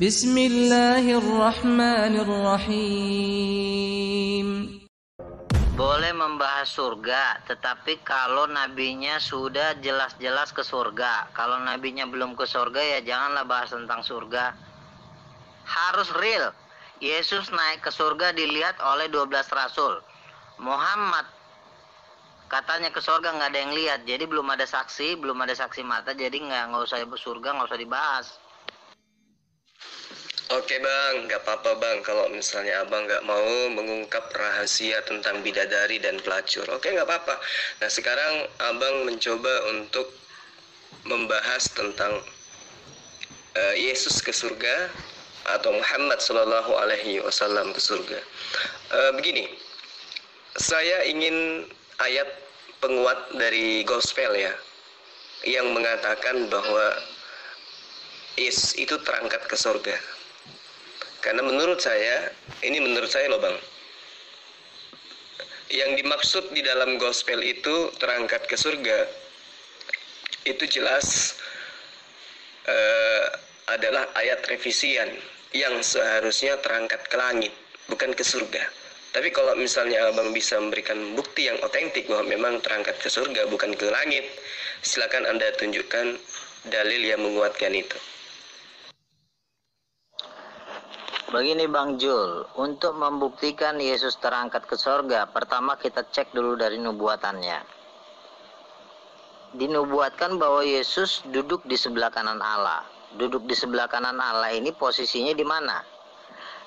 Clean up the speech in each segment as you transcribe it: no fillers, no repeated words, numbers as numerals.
Bismillahirrahmanirrahim. Boleh membahas surga, tetapi kalau nabinya sudah jelas-jelas ke surga. Kalau nabinya belum ke surga, ya janganlah bahas tentang surga. Harus real. Yesus naik ke surga dilihat oleh 12 rasul. Muhammad katanya ke surga nggak ada yang lihat. Jadi belum ada saksi mata. Jadi nggak usah surga, nggak usah dibahas. Oke bang, nggak apa-apa bang kalau misalnya abang nggak mau mengungkap rahasia tentang bidadari dan pelacur. Oke, nggak apa-apa. Nah sekarang abang mencoba untuk membahas tentang Yesus ke surga atau Muhammad Shallallahu Alaihi Wasallam ke surga. Begini, saya ingin ayat penguat dari gospel ya, yang mengatakan bahwa Yesus itu terangkat ke surga. Karena menurut saya loh bang, yang dimaksud di dalam gospel itu terangkat ke surga, itu jelas adalah ayat revisian yang seharusnya terangkat ke langit, bukan ke surga. Tapi kalau misalnya abang bisa memberikan bukti yang otentik bahwa memang terangkat ke surga bukan ke langit, silakan anda tunjukkan dalil yang menguatkan itu. Begini Bang Jul, untuk membuktikan Yesus terangkat ke surga, pertama kita cek dulu dari nubuatannya. Dinubuatkan bahwa Yesus duduk di sebelah kanan Allah. Duduk di sebelah kanan Allah ini posisinya di mana?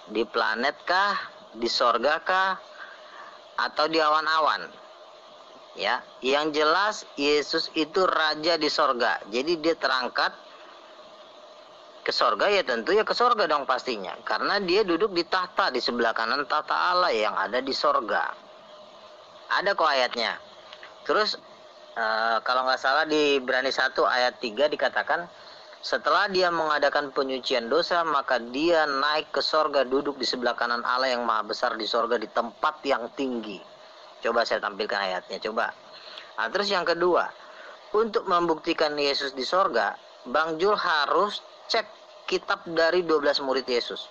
Di planet kah? Di sorga kah? Atau di awan-awan? Ya, yang jelas Yesus itu raja di sorga. Jadi dia terangkat ke sorga, ya tentu ya ke sorga dong pastinya, karena dia duduk di tahta di sebelah kanan tahta Allah yang ada di sorga. Ada kok ayatnya. Terus kalau nggak salah di Ibrani 1 ayat 3 dikatakan, setelah dia mengadakan penyucian dosa, maka dia naik ke sorga, duduk di sebelah kanan Allah yang maha besar di sorga, di tempat yang tinggi. Coba saya tampilkan ayatnya, coba. Nah, terus yang kedua, untuk membuktikan Yesus di sorga, Bang Jul harus cek kitab dari 12 murid Yesus.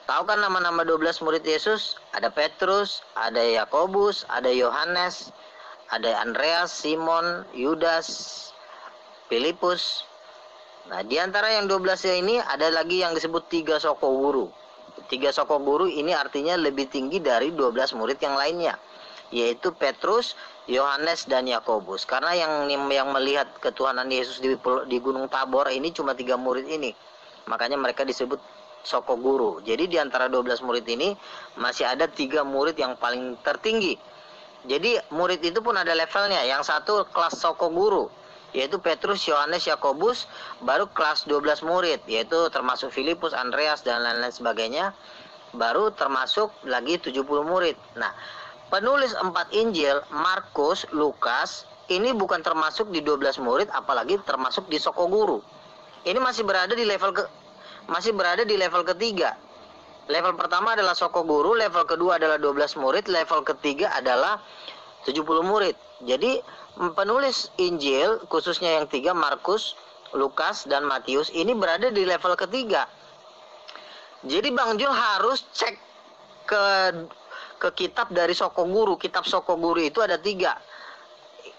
Tahu kan nama-nama 12 murid Yesus? Ada Petrus, ada Yakobus, ada Yohanes, ada Andreas, Simon, Yudas, Filipus. Nah, di antara yang 12 ini ada lagi yang disebut 3 soko guru. 3 soko guru ini artinya lebih tinggi dari 12 murid yang lainnya, yaitu Petrus, Yohanes, dan Yakobus. Karena yang melihat ketuhanan Yesus di Gunung Tabor ini cuma 3 murid ini. Makanya mereka disebut soko guru. Jadi di antara 12 murid ini masih ada 3 murid yang paling tertinggi. Jadi murid itu pun ada levelnya. Yang satu kelas soko guru, yaitu Petrus, Yohanes, Yakobus. Baru kelas 12 murid, yaitu termasuk Filipus, Andreas, dan lain-lain sebagainya. Baru termasuk lagi 70 murid. Nah, penulis 4 Injil, Markus, Lukas, ini bukan termasuk di 12 murid, apalagi termasuk di soko guru. Ini masih berada di level ketiga. Level pertama adalah soko guru, level kedua adalah 12 murid, level ketiga adalah 70 murid. Jadi penulis Injil, khususnya yang 3, Markus, Lukas, dan Matius, ini berada di level ketiga. Jadi Bang Jul harus cek ke kitab dari soko guru. Kitab soko guru itu ada 3,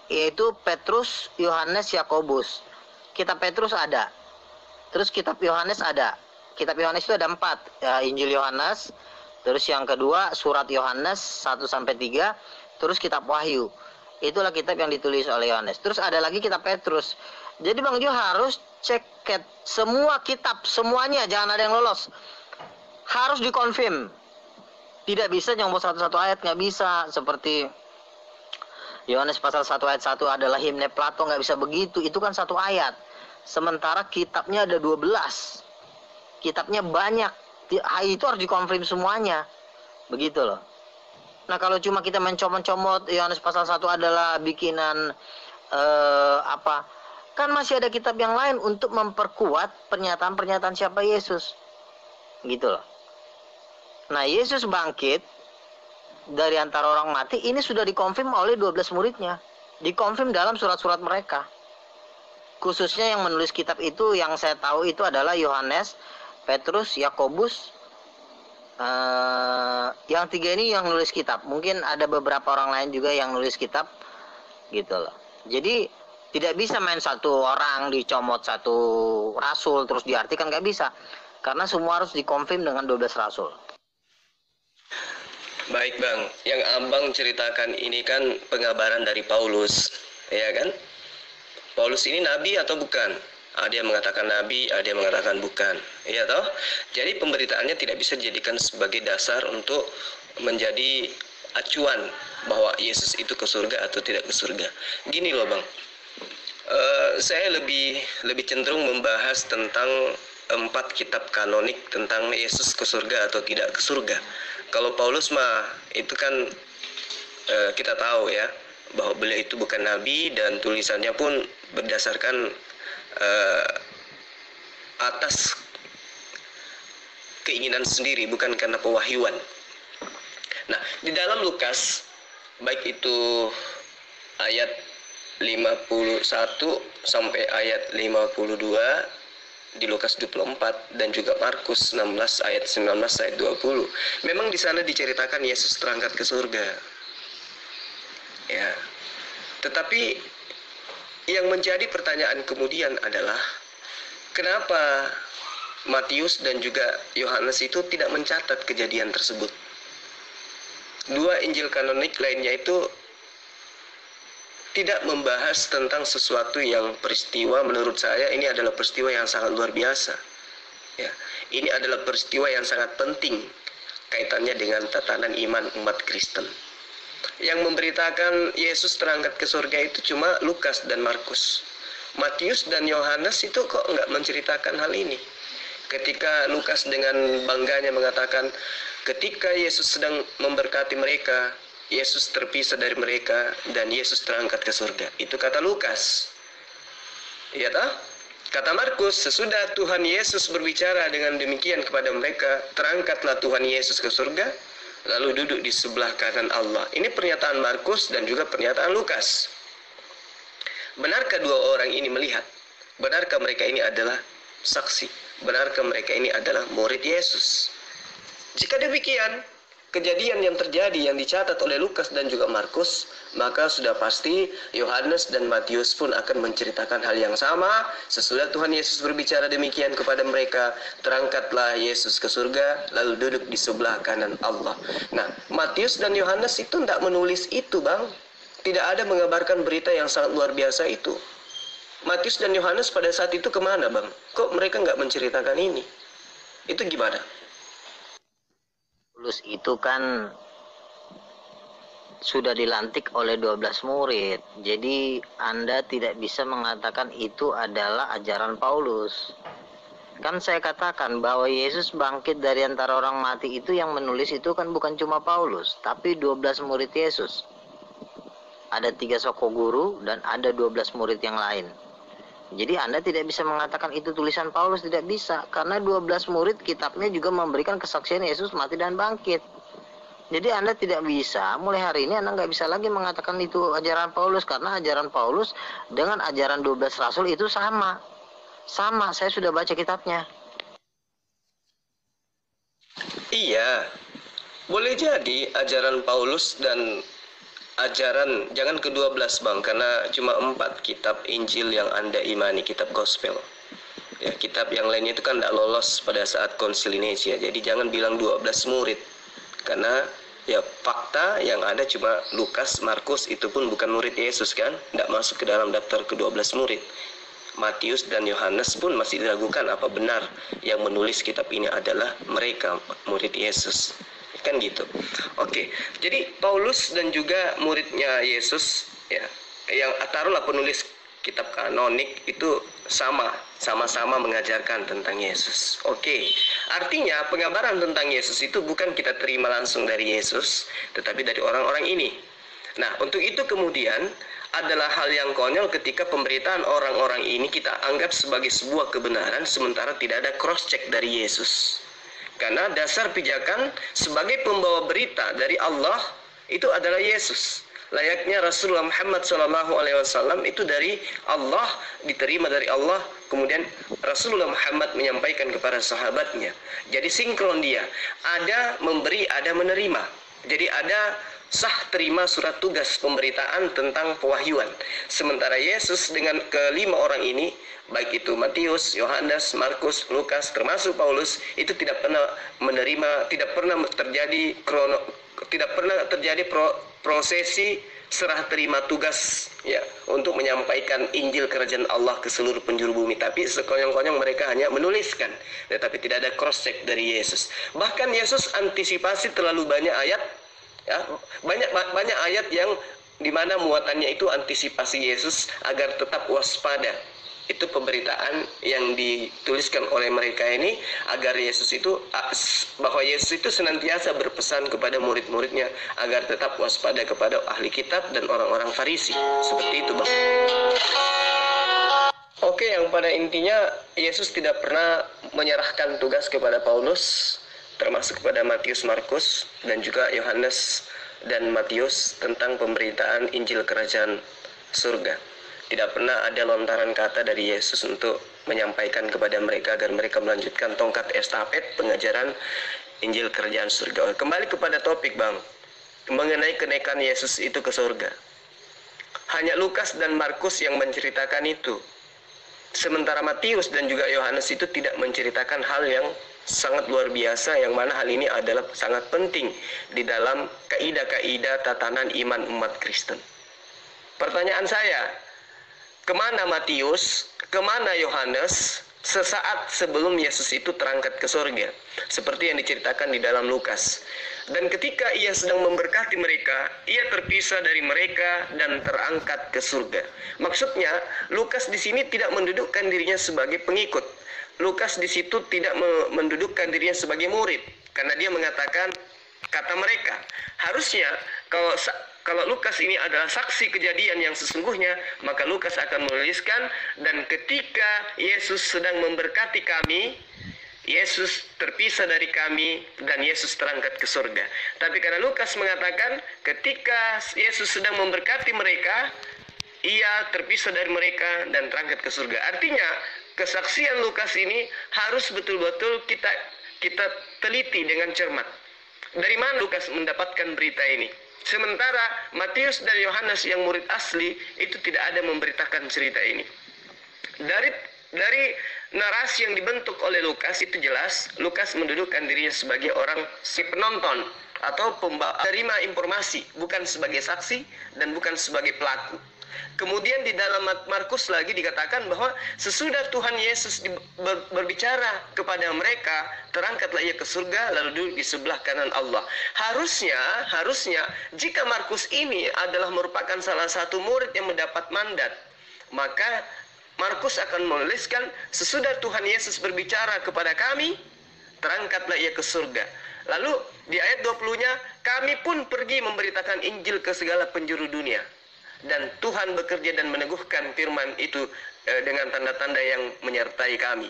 yaitu Petrus, Yohanes, Yakobus. Kitab Petrus ada, terus kitab Yohanes ada. Kitab Yohanes itu ada 4, ya, Injil Yohanes, terus yang kedua surat Yohanes 1-3, terus kitab Wahyu. Itulah kitab yang ditulis oleh Yohanes. Terus ada lagi kitab Petrus. Jadi Bang Jul harus cek semua kitab, semuanya, jangan ada yang lolos. Harus dikonfirm. Tidak bisa nyomot satu-satu ayat, nggak bisa. Seperti Yohanes pasal 1 ayat 1 adalah himne Plato, nggak bisa begitu. Itu kan satu ayat. Sementara kitabnya ada 12. Kitabnya banyak. Itu harus dikonfirm semuanya. Begitu loh. Nah, kalau cuma kita mencomot-comot Yohanes pasal 1 adalah bikinan kan masih ada kitab yang lain untuk memperkuat pernyataan-pernyataan siapa Yesus. Gitu loh. Nah, Yesus bangkit dari antara orang mati, ini sudah dikonfirm oleh 12 muridnya. Dikonfirm dalam surat-surat mereka. khususnya yang menulis kitab itu yang saya tahu itu adalah Yohanes, Petrus, Yakobus. Yang tiga ini yang nulis kitab. Mungkin ada beberapa orang lain juga yang nulis kitab, gitu loh. Jadi tidak bisa main satu orang dicomot satu rasul terus diartikan, nggak bisa. Karena semua harus dikonfirm dengan 12 rasul. Baik Bang, yang Abang ceritakan ini kan pengabaran dari Paulus, ya kan? Paulus ini nabi atau bukan? Ada yang mengatakan nabi, ada yang mengatakan bukan, ya toh? Jadi pemberitaannya tidak bisa dijadikan sebagai dasar untuk menjadi acuan bahwa Yesus itu ke surga atau tidak ke surga. Gini loh Bang, saya lebih cenderung membahas tentang 4 kitab kanonik tentang Yesus ke surga atau tidak ke surga. Kalau Paulus mah itu kan kita tahu ya bahwa beliau itu bukan nabi dan tulisannya pun berdasarkan atas keinginan sendiri, bukan karena pewahyuan. Nah, di dalam Lukas baik itu ayat 51 sampai ayat 52 di Lukas 24 dan juga Markus 16 ayat 19 ayat 20. Memang di sana diceritakan Yesus terangkat ke surga. Ya. Tetapi yang menjadi pertanyaan kemudian adalah kenapa Matius dan juga Yohanes itu tidak mencatat kejadian tersebut. 2 Injil kanonik lainnya itu tidak membahas tentang sesuatu yang peristiwa, menurut saya ini adalah peristiwa yang sangat luar biasa. Ya, ini adalah peristiwa yang sangat penting kaitannya dengan tatanan iman umat Kristen. Yang memberitakan Yesus terangkat ke surga itu cuma Lukas dan Markus. Matius dan Yohanes itu kok nggak menceritakan hal ini. Ketika Lukas dengan bangganya mengatakan, ketika Yesus sedang memberkati mereka, Yesus terpisah dari mereka dan Yesus terangkat ke surga. Itu kata Lukas. Iya tak? Kata Markus, sesudah Tuhan Yesus berbicara dengan demikian kepada mereka, terangkatlah Tuhan Yesus ke surga, lalu duduk di sebelah kanan Allah. Ini pernyataan Markus dan juga pernyataan Lukas. Benarkah 2 orang ini melihat? Benarkah mereka ini adalah saksi? Benarkah mereka ini adalah murid Yesus? Jika demikian, kejadian yang terjadi yang dicatat oleh Lukas dan juga Markus, maka sudah pasti Yohanes dan Matius pun akan menceritakan hal yang sama. Sesudah Tuhan Yesus berbicara demikian kepada mereka, terangkatlah Yesus ke surga, lalu duduk di sebelah kanan Allah. Nah, Matius dan Yohanes itu tidak menulis itu, Bang. Tidak ada mengabarkan berita yang sangat luar biasa itu. Matius dan Yohanes pada saat itu kemana, Bang? Kok mereka nggak menceritakan ini? Itu gimana? Paulus itu kan sudah dilantik oleh 12 murid. Jadi Anda tidak bisa mengatakan itu adalah ajaran Paulus. Kan saya katakan bahwa Yesus bangkit dari antara orang mati itu yang menulis itu kan bukan cuma Paulus, tapi 12 murid Yesus. Ada 3 soko guru dan ada 12 murid yang lain. Jadi Anda tidak bisa mengatakan itu tulisan Paulus, tidak bisa. Karena 12 murid kitabnya juga memberikan kesaksian Yesus mati dan bangkit. Jadi Anda tidak bisa, mulai hari ini Anda nggak bisa lagi mengatakan itu ajaran Paulus. Karena ajaran Paulus dengan ajaran 12 rasul itu sama. Sama, saya sudah baca kitabnya. Iya, boleh jadi ajaran Paulus dan ajaran, jangan ke-12 Bang, karena cuma 4 kitab Injil yang Anda imani, kitab gospel. Ya, kitab yang lainnya itu kan tidak lolos pada saat konsili Nicea. Jadi jangan bilang 12 murid. Karena ya fakta yang ada cuma Lukas, Markus itu pun bukan murid Yesus kan, tidak masuk ke dalam daftar ke-12 murid. Matius dan Yohanes pun masih diragukan apa benar yang menulis kitab ini adalah mereka murid Yesus. Kan gitu. Oke, jadi Paulus dan juga muridnya Yesus ya, yang taruhlah penulis kitab kanonik itu sama-sama mengajarkan tentang Yesus. Oke, artinya pengabaran tentang Yesus itu bukan kita terima langsung dari Yesus, tetapi dari orang-orang ini. Nah, untuk itu kemudian adalah hal yang konyol ketika pemberitaan orang-orang ini kita anggap sebagai sebuah kebenaran sementara tidak ada cross check dari Yesus. Karena dasar pijakan sebagai pembawa berita dari Allah itu adalah Yesus. layaknya Rasulullah Muhammad SAW itu dari Allah, diterima dari Allah, kemudian Rasulullah Muhammad menyampaikan kepada sahabatnya. Jadi sinkron dia, ada memberi, ada menerima. Jadi ada sah terima surat tugas pemberitaan tentang pewahyuan. Sementara Yesus dengan kelima orang ini, baik itu Matius, Yohanes, Markus, Lukas, termasuk Paulus, itu tidak pernah menerima, tidak pernah terjadi prosesi serah terima tugas ya untuk menyampaikan Injil Kerajaan Allah ke seluruh penjuru bumi. Tapi sekonyong-konyong mereka hanya menuliskan, tetapi tidak ada cross check dari Yesus. Bahkan Yesus antisipasi terlalu banyak ayat. Ya, banyak ayat yang dimana muatannya itu antisipasi Yesus agar tetap waspada. Itu pemberitaan yang dituliskan oleh mereka ini agar Yesus itu, bahwa Yesus itu senantiasa berpesan kepada murid-muridnya agar tetap waspada kepada ahli kitab dan orang-orang Farisi. Seperti itu, Bang. Oke, yang pada intinya Yesus tidak pernah menyerahkan tugas kepada Paulus, termasuk kepada Matius, Markus, dan juga Yohanes dan Matius tentang pemberitaan Injil Kerajaan Surga. Tidak pernah ada lontaran kata dari Yesus untuk menyampaikan kepada mereka agar mereka melanjutkan tongkat estafet pengajaran Injil Kerajaan Surga. Kembali kepada topik, Bang, mengenai kenaikan Yesus itu ke surga. Hanya Lukas dan Markus yang menceritakan itu. Sementara Matius dan juga Yohanes itu tidak menceritakan hal yang sangat luar biasa, yang mana hal ini adalah sangat penting di dalam kaidah-kaidah tatanan iman umat Kristen. Pertanyaan saya, kemana Matius, kemana Yohanes sesaat sebelum Yesus itu terangkat ke surga, seperti yang diceritakan di dalam Lukas? Dan ketika ia sedang memberkati mereka, ia terpisah dari mereka dan terangkat ke surga. Maksudnya, Lukas di sini tidak mendudukkan dirinya sebagai pengikut. Lukas di situ tidak mendudukkan dirinya sebagai murid, karena dia mengatakan, kata mereka, harusnya kalau Lukas ini adalah saksi kejadian yang sesungguhnya, maka Lukas akan menuliskan, dan ketika Yesus sedang memberkati kami, Yesus terpisah dari kami dan Yesus terangkat ke surga. Tapi karena Lukas mengatakan ketika Yesus sedang memberkati mereka, ia terpisah dari mereka dan terangkat ke surga. Artinya kesaksian Lukas ini harus betul-betul kita teliti dengan cermat. Dari mana Lukas mendapatkan berita ini? Sementara Matius dan Yohanes yang murid asli itu tidak ada memberitakan cerita ini. Dari narasi yang dibentuk oleh Lukas itu jelas Lukas mendudukkan dirinya sebagai orang si penonton atau penerima informasi, bukan sebagai saksi dan bukan sebagai pelaku. Kemudian di dalam Markus lagi dikatakan bahwa sesudah Tuhan Yesus berbicara kepada mereka, terangkatlah ia ke surga lalu duduk di sebelah kanan Allah. Harusnya jika Markus ini adalah merupakan salah satu murid yang mendapat mandat, maka Markus akan menuliskan sesudah Tuhan Yesus berbicara kepada kami, terangkatlah ia ke surga. Lalu di ayat 20-nya, kami pun pergi memberitakan Injil ke segala penjuru dunia. Dan Tuhan bekerja dan meneguhkan firman itu dengan tanda-tanda yang menyertai kami.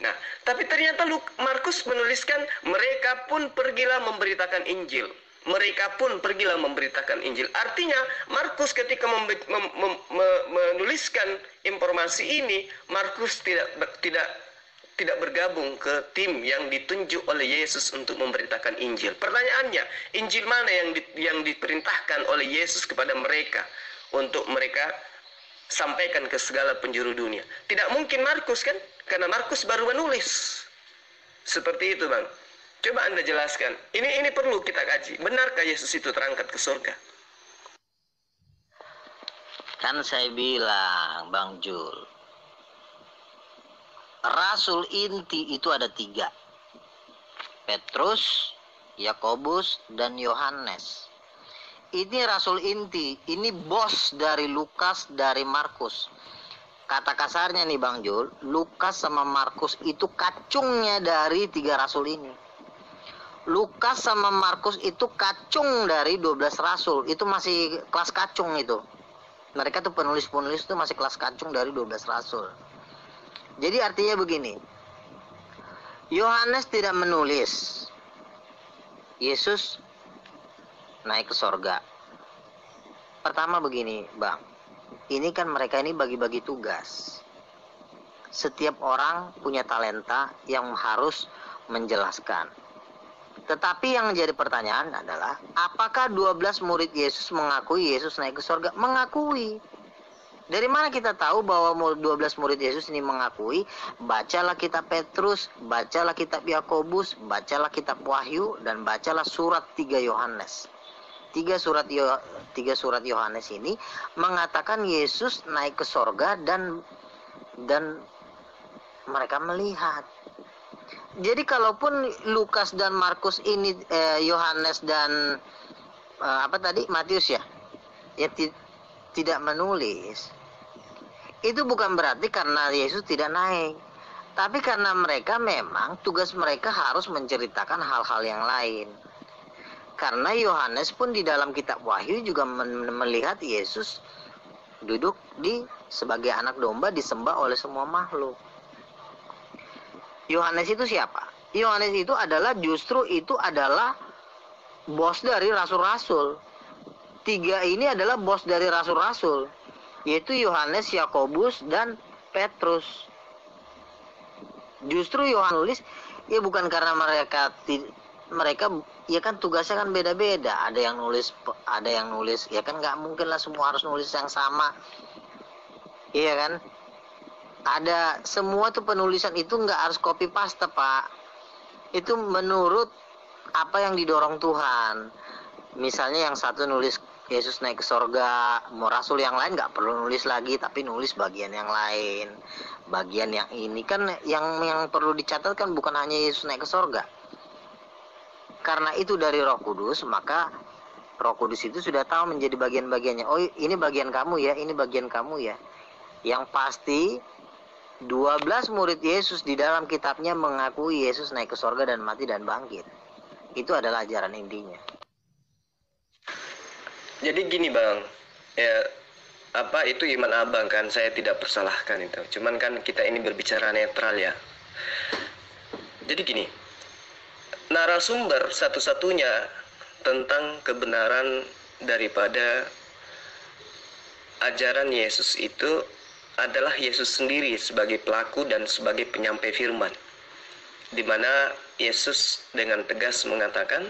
Nah, tapi ternyata Markus menuliskan mereka pun pergilah memberitakan Injil. Mereka pun pergilah memberitakan Injil. Artinya Markus ketika menuliskan informasi ini, Markus tidak bergabung ke tim yang ditunjuk oleh Yesus untuk memberitakan Injil. Pertanyaannya, Injil mana yang diperintahkan oleh Yesus kepada mereka untuk mereka sampaikan ke segala penjuru dunia? Tidak mungkin Markus, kan? Karena Markus baru menulis. Seperti itu, Bang. Coba Anda jelaskan. Ini perlu kita kaji. Benarkah Yesus itu terangkat ke surga? Kan saya bilang, Bang Jul, Rasul inti itu ada 3. Petrus, Yakobus, dan Yohanes. Ini Rasul inti. Ini bos dari Lukas, dari Markus. Kata kasarnya nih Bang Jul, Lukas sama Markus itu kacungnya dari 3 Rasul ini. Lukas sama Markus itu kacung dari 12 Rasul. Itu masih kelas kacung itu. Mereka tuh penulis-penulis itu masih kelas kacung dari 12 Rasul. Jadi artinya begini, Yohanes tidak menulis Yesus naik ke sorga. Pertama begini, Bang. Ini kan mereka ini bagi-bagi tugas. Setiap orang punya talenta yang harus menjelaskan. Tetapi yang jadi pertanyaan adalah, apakah 12 murid Yesus mengakui Yesus naik ke surga? Mengakui. Dari mana kita tahu bahwa 12 murid Yesus ini mengakui? Bacalah kitab Petrus, bacalah kitab Yakobus, bacalah kitab Wahyu, dan bacalah surat 3 Yohanes. Tiga surat Yohanes ini mengatakan Yesus naik ke surga dan mereka melihat. Jadi kalaupun Lukas dan Markus ini Yohanes dan Matius ya tidak menulis, itu bukan berarti karena Yesus tidak naik, tapi karena mereka memang tugas mereka harus menceritakan hal-hal yang lain. Karena Yohanes pun di dalam kitab Wahyu juga melihat Yesus duduk sebagai anak domba disembah oleh semua makhluk. Yohanes itu siapa? Yohanes itu adalah bos dari rasul-rasul. 3 ini adalah bos dari rasul-rasul, yaitu Yohanes, Yakobus, dan Petrus. Justru Yohanes nulis ya bukan karena mereka ya kan tugasnya kan beda-beda. Ada yang nulis ya kan nggak mungkin lah semua harus nulis yang sama, iya kan? Ada semua tuh penulisan itu nggak harus copy paste, Pak. Itu menurut apa yang didorong Tuhan. Misalnya yang satu nulis Yesus naik ke sorga, mau rasul yang lain nggak perlu nulis lagi, tapi nulis bagian yang lain. Bagian yang ini kan yang perlu dicatat kan bukan hanya Yesus naik ke sorga. Karena itu dari Roh Kudus, maka Roh Kudus itu sudah tahu menjadi bagian-bagiannya. Oh, ini bagian kamu ya, ini bagian kamu ya. Yang pasti 12 murid Yesus di dalam kitabnya mengakui Yesus naik ke sorga dan mati dan bangkit. Itu adalah ajaran intinya. Jadi gini Bang, ya itu iman Abang kan, saya tidak persalahkan itu. Cuman kan kita ini berbicara netral ya. Jadi gini, narasumber satu-satunya tentang kebenaran daripada ajaran Yesus itu adalah Yesus sendiri sebagai pelaku dan sebagai penyampai firman, di mana Yesus dengan tegas mengatakan,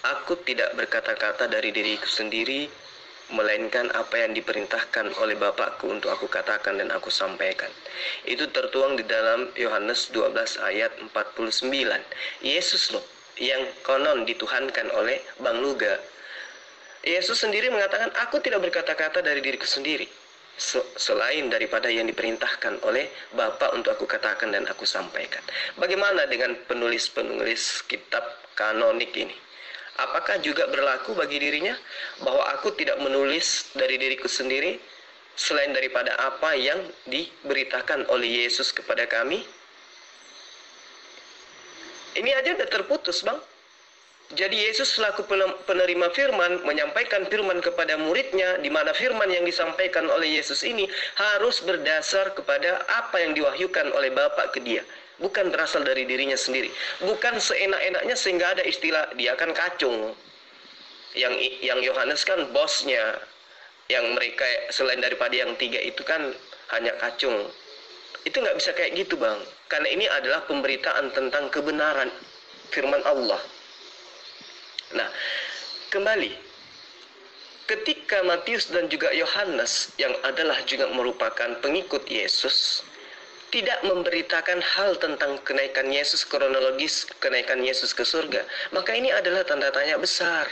aku tidak berkata-kata dari diriku sendiri, melainkan apa yang diperintahkan oleh Bapakku untuk aku katakan dan aku sampaikan. Itu tertuang di dalam Yohanes 12 ayat 49. Yesus loh yang konon dituhankan oleh Bang Luga. Yesus sendiri mengatakan, aku tidak berkata-kata dari diriku sendiri, selain daripada yang diperintahkan oleh Bapa untuk aku katakan dan aku sampaikan. Bagaimana dengan penulis-penulis kitab kanonik ini? Apakah juga berlaku bagi dirinya bahwa aku tidak menulis dari diriku sendiri selain daripada apa yang diberitakan oleh Yesus kepada kami? Ini aja udah terputus, Bang. Jadi Yesus selaku penerima firman menyampaikan firman kepada muridnya, di mana firman yang disampaikan oleh Yesus ini harus berdasar kepada apa yang diwahyukan oleh Bapa ke dia, bukan berasal dari dirinya sendiri, bukan seenak-enaknya sehingga ada istilah dia kan kacung. Yang Yohanes kan bosnya, yang mereka selain daripada yang 3 itu kan hanya kacung. Itu nggak bisa kayak gitu, Bang, karena ini adalah pemberitaan tentang kebenaran firman Allah. Nah, kembali, ketika Matius dan juga Yohanes yang adalah juga merupakan pengikut Yesus tidak memberitakan hal tentang kenaikan Yesus, kronologis kenaikan Yesus ke surga, maka ini adalah tanda tanya besar.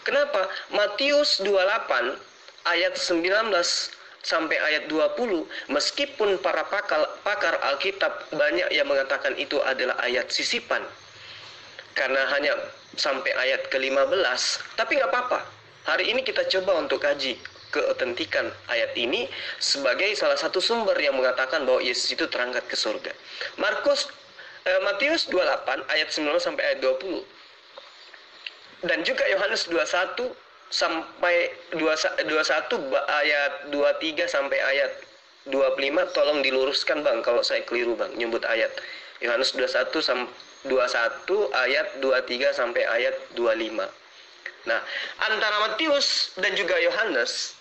Kenapa? Matius 28 ayat 19 sampai ayat 20, meskipun para pakar Alkitab banyak yang mengatakan itu adalah ayat sisipan, karena hanya sampai ayat ke-15, tapi nggak apa-apa. Hari ini kita coba untuk kaji keotentikan ayat ini sebagai salah satu sumber yang mengatakan bahwa Yesus itu terangkat ke surga. Matius 28 ayat 19 sampai ayat 20. Dan juga Yohanes 21 sampai 21 ayat 23 sampai ayat 25, tolong diluruskan Bang kalau saya keliru Bang nyebut ayat. Yohanes 21 ayat 23 sampai ayat 25. Nah, antara Matius dan juga Yohanes,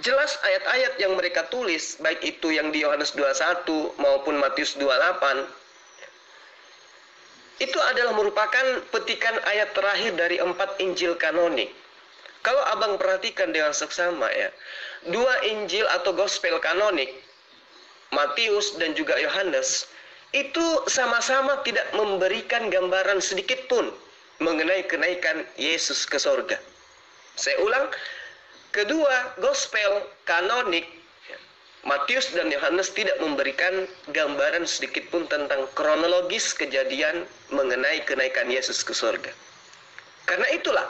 jelas ayat-ayat yang mereka tulis, baik itu yang di Yohanes 21 maupun Matius 28, itu adalah merupakan petikan ayat terakhir dari 4 Injil kanonik. Kalau abang perhatikan dengan seksama ya, 2 Injil atau Gospel kanonik, Matius dan juga Yohanes, itu sama-sama tidak memberikan gambaran sedikit pun mengenai kenaikan Yesus ke sorga. Saya ulang, kedua Gospel kanonik, Matius dan Yohanes tidak memberikan gambaran sedikit pun tentang kronologis kejadian mengenai kenaikan Yesus ke sorga. Karena itulah,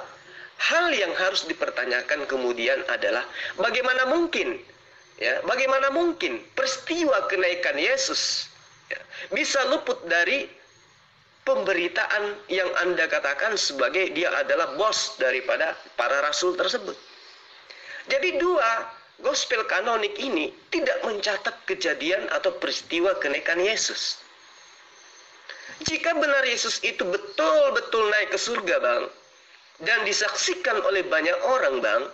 hal yang harus dipertanyakan kemudian adalah bagaimana mungkin peristiwa kenaikan Yesus bisa luput dari pemberitaan yang Anda katakan sebagai dia adalah bos daripada para rasul tersebut. Jadi 2 Gospel kanonik ini tidak mencatat kejadian atau peristiwa kenaikan Yesus. Jika benar Yesus itu betul-betul naik ke surga, Bang, dan disaksikan oleh banyak orang, Bang,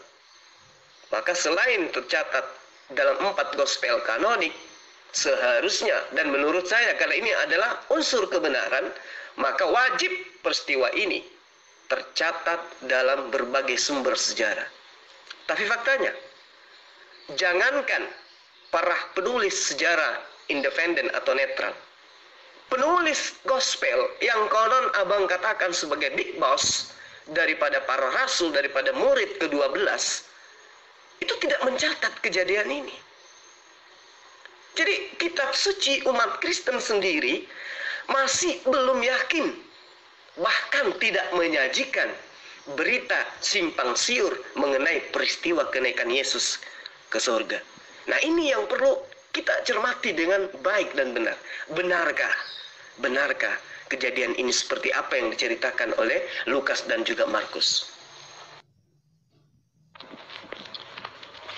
maka selain tercatat dalam 4 Gospel kanonik, seharusnya dan menurut saya karena ini adalah unsur kebenaran, maka wajib peristiwa ini tercatat dalam berbagai sumber sejarah. Tapi faktanya, jangankan para penulis sejarah independen atau netral, penulis gospel yang konon abang katakan sebagai big boss daripada para rasul, daripada murid ke-12, itu tidak mencatat kejadian ini. Jadi kitab suci umat Kristen sendiri masih belum yakin, bahkan tidak menyajikan berita simpang siur mengenai peristiwa kenaikan Yesus ke surga. Nah, ini yang perlu kita cermati dengan baik dan benar. Benarkah kejadian ini seperti apa yang diceritakan oleh Lukas dan juga Markus?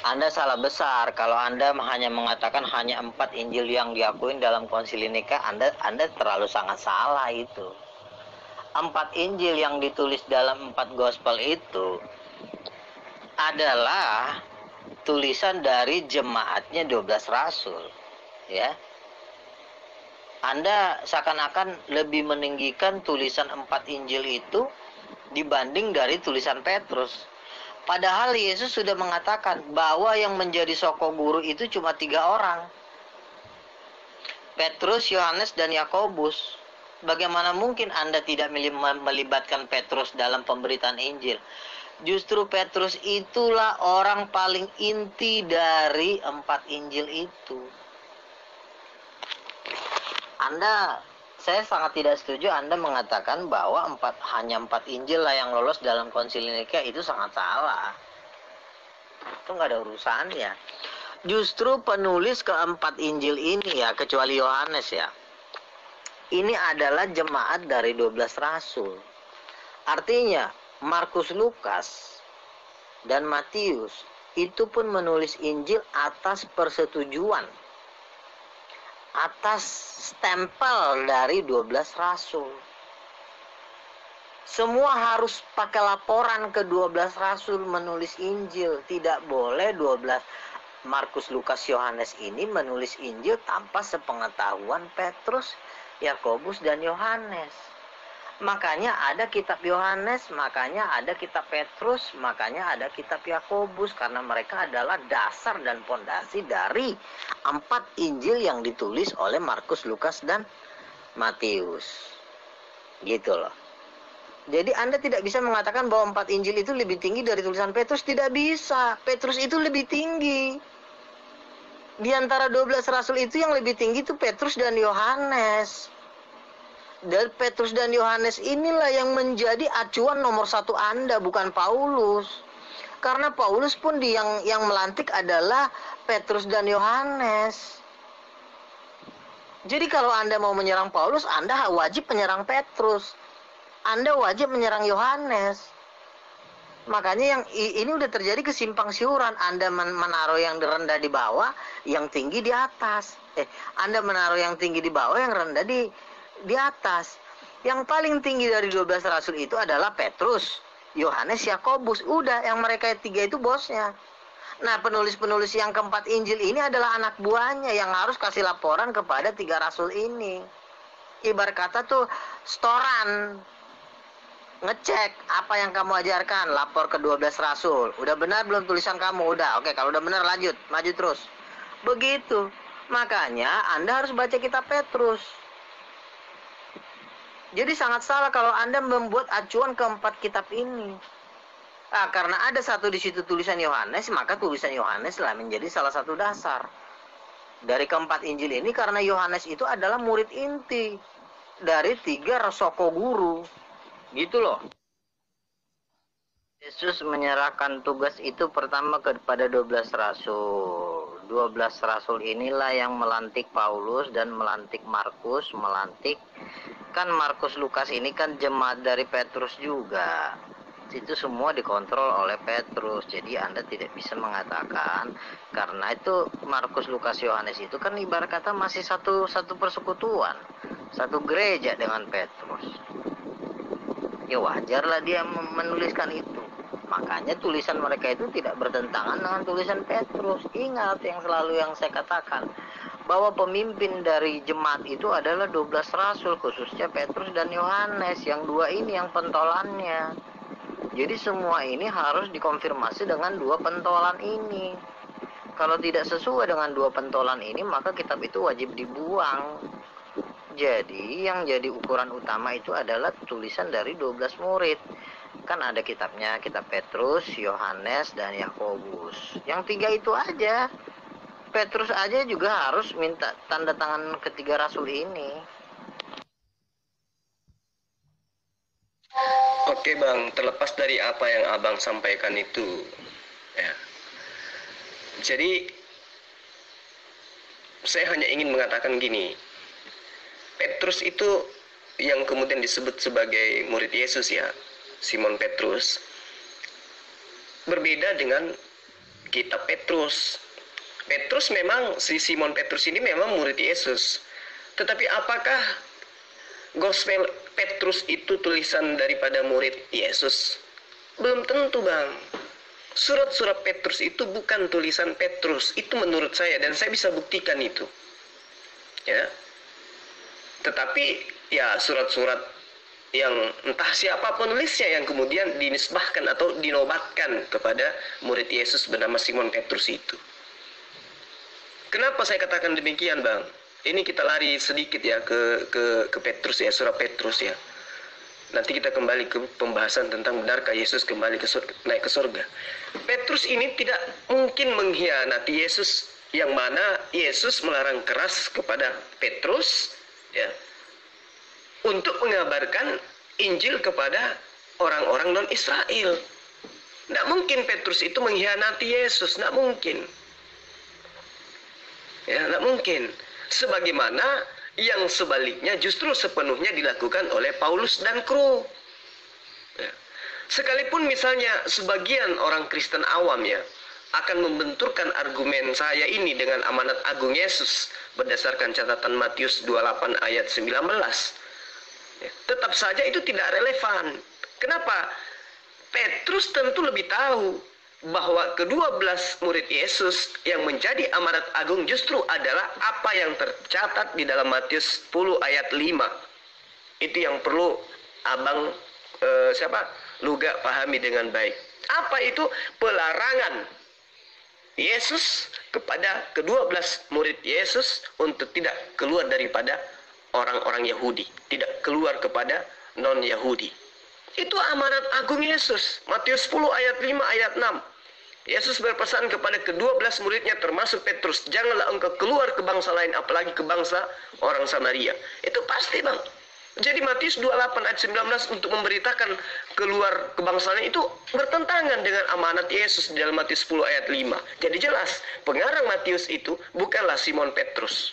Anda salah besar kalau Anda hanya mengatakan hanya 4 Injil yang diakuin dalam Konsili Nika. Anda terlalu sangat salah itu. 4 Injil yang ditulis dalam 4 Gospel itu adalah tulisan dari jemaatnya 12 rasul, ya. Anda seakan-akan lebih meninggikan tulisan 4 Injil itu dibanding dari tulisan Petrus. Padahal Yesus sudah mengatakan bahwa yang menjadi soko guru itu cuma 3 orang. Petrus, Yohanes, dan Yakobus. Bagaimana mungkin Anda tidak melibatkan Petrus dalam pemberitaan Injil? Justru Petrus itulah orang paling inti dari 4 Injil itu. Saya sangat tidak setuju Anda mengatakan bahwa hanya 4 Injil lah yang lolos dalam Konsili Nika. Itu sangat salah. Itu nggak ada urusannya. Justru penulis keempat Injil ini ya, kecuali Yohanes ya, ini adalah jemaat dari 12 rasul. Artinya Markus, Lukas, dan Matius itu pun menulis Injil atas persetujuan, atas stempel dari 12 rasul. Semua harus pakai laporan ke 12 rasul menulis Injil. Tidak boleh 12 Markus, Lukas, Yohanes ini menulis Injil tanpa sepengetahuan Petrus, Yakobus, dan Yohanes. Makanya ada kitab Yohanes, makanya ada kitab Petrus, makanya ada kitab Yakobus, karena mereka adalah dasar dan pondasi dari 4 Injil yang ditulis oleh Markus, Lukas, dan Matius. Gitu loh. Jadi Anda tidak bisa mengatakan bahwa 4 Injil itu lebih tinggi dari tulisan Petrus. Tidak bisa. Petrus itu lebih tinggi. Di antara 12 rasul itu yang lebih tinggi itu Petrus dan Yohanes. Dan Petrus dan Yohanes inilah yang menjadi acuan nomor 1 Anda, bukan Paulus. Karena Paulus pun yang melantik adalah Petrus dan Yohanes. Jadi kalau Anda mau menyerang Paulus, Anda wajib menyerang Petrus. Anda wajib menyerang Yohanes. Makanya yang ini udah terjadi kesimpang siuran. Anda menaruh yang rendah di bawah, yang tinggi di atas. Anda menaruh yang tinggi di bawah, yang rendah di atas. Yang paling tinggi dari 12 rasul itu adalah Petrus. Yohanes, Yakobus. Udah, yang mereka tiga itu bosnya. Nah, penulis-penulis yang keempat Injil ini adalah anak buahnya yang harus kasih laporan kepada tiga rasul ini. Ibarat kata tuh storan, ngecek apa yang kamu ajarkan, lapor ke 12 rasul. Udah benar belum tulisan kamu? Udah, oke, kalau udah benar lanjut, maju terus. Begitu. Makanya Anda harus baca kitab Petrus. Jadi sangat salah kalau Anda membuat acuan keempat kitab ini. Karena ada satu di situ tulisan Yohanes, maka tulisan Yohanes lah menjadi salah satu dasar dari keempat Injil ini, karena Yohanes itu adalah murid inti dari tiga soko guru, gitu loh. Yesus menyerahkan tugas itu pertama kepada 12 rasul. 12 rasul inilah yang melantik Paulus dan melantik Markus, kan Markus Lukas ini kan jemaat dari Petrus juga. Itu semua dikontrol oleh Petrus. Jadi Anda tidak bisa mengatakan, karena itu Markus, Lukas, Yohanes itu kan ibarat kata masih satu persekutuan, satu gereja dengan Petrus. Ya wajarlah dia menuliskan itu. Makanya tulisan mereka itu tidak bertentangan dengan tulisan Petrus. Ingat yang saya katakan, bahwa pemimpin dari jemaat itu adalah 12 rasul, khususnya Petrus dan Yohanes. Yang dua ini yang pentolannya. Jadi semua ini harus dikonfirmasi dengan dua pentolan ini. Kalau tidak sesuai dengan dua pentolan ini, maka kitab itu wajib dibuang. Jadi yang jadi ukuran utama itu adalah tulisan dari 12 murid. Kan ada kitabnya, kitab Petrus, Yohanes, dan Yakobus. Yang tiga itu aja. Petrus aja juga harus minta tanda tangan ketiga rasul ini. Oke Bang, terlepas dari apa yang Abang sampaikan itu, ya. Jadi saya hanya ingin mengatakan gini, Petrus itu yang kemudian disebut sebagai murid Yesus ya, Simon Petrus, berbeda dengan kitab Petrus. Petrus memang, si Simon Petrus ini memang murid Yesus. Tetapi apakah Gospel Petrus itu tulisan daripada murid Yesus? Belum tentu Bang. Surat-surat Petrus itu bukan tulisan Petrus. Itu menurut saya, dan saya bisa buktikan itu. Ya. Tetapi ya surat-surat yang entah siapa penulisnya yang kemudian dinisbahkan atau dinobatkan kepada murid Yesus bernama Simon Petrus itu. Kenapa saya katakan demikian Bang? Ini kita lari sedikit ya ke Petrus ya, surat Petrus ya. Nanti kita kembali ke pembahasan tentang benarkah Yesus kembali naik ke surga. Petrus ini tidak mungkin mengkhianati Yesus, yang mana Yesus melarang keras kepada Petrus ya, untuk mengabarkan Injil kepada orang-orang non-Israel. Tidak mungkin Petrus itu mengkhianati Yesus, tidak mungkin. Ya, tidak mungkin. Sebagaimana yang sebaliknya justru sepenuhnya dilakukan oleh Paulus dan kru. Ya. Sekalipun misalnya sebagian orang Kristen awam ya akan membenturkan argumen saya ini dengan amanat agung Yesus berdasarkan catatan Matius 28 ayat 19. Ya, tetap saja itu tidak relevan. Kenapa? Petrus tentu lebih tahu bahwa ke-12 murid Yesus yang menjadi amanat agung justru adalah apa yang tercatat di dalam Matius 10 ayat 5. Itu yang perlu Abang Luga pahami dengan baik. Apa itu? Pelarangan Yesus kepada ke-12 murid Yesus untuk tidak keluar daripada orang-orang Yahudi, tidak keluar kepada non-Yahudi. Itu amanat agung Yesus. Matius 10 ayat 5 ayat 6. Yesus berpesan kepada ke-12 muridnya termasuk Petrus, janganlah engkau keluar ke bangsa lain, apalagi ke bangsa orang Samaria. Itu pasti Bang. Jadi Matius 28 ayat 19 untuk memberitakan keluar ke bangsa lain itu bertentangan dengan amanat Yesus di dalam Matius 10 ayat 5. Jadi jelas, pengarang Matius itu bukanlah Simon Petrus.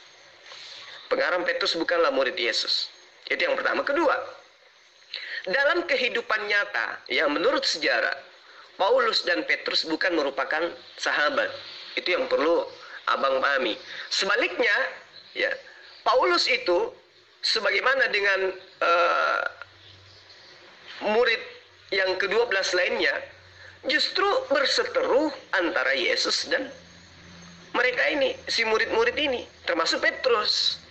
Pengarang Petrus bukanlah murid Yesus. Itu yang pertama. Kedua, dalam kehidupan nyata yang menurut sejarah, Paulus dan Petrus bukan merupakan sahabat. Itu yang perlu Abang pahami. Sebaliknya, ya, Paulus itu sebagaimana dengan murid yang ke-12 lainnya justru berseteru antara Yesus dan mereka ini, si murid-murid ini, termasuk Petrus.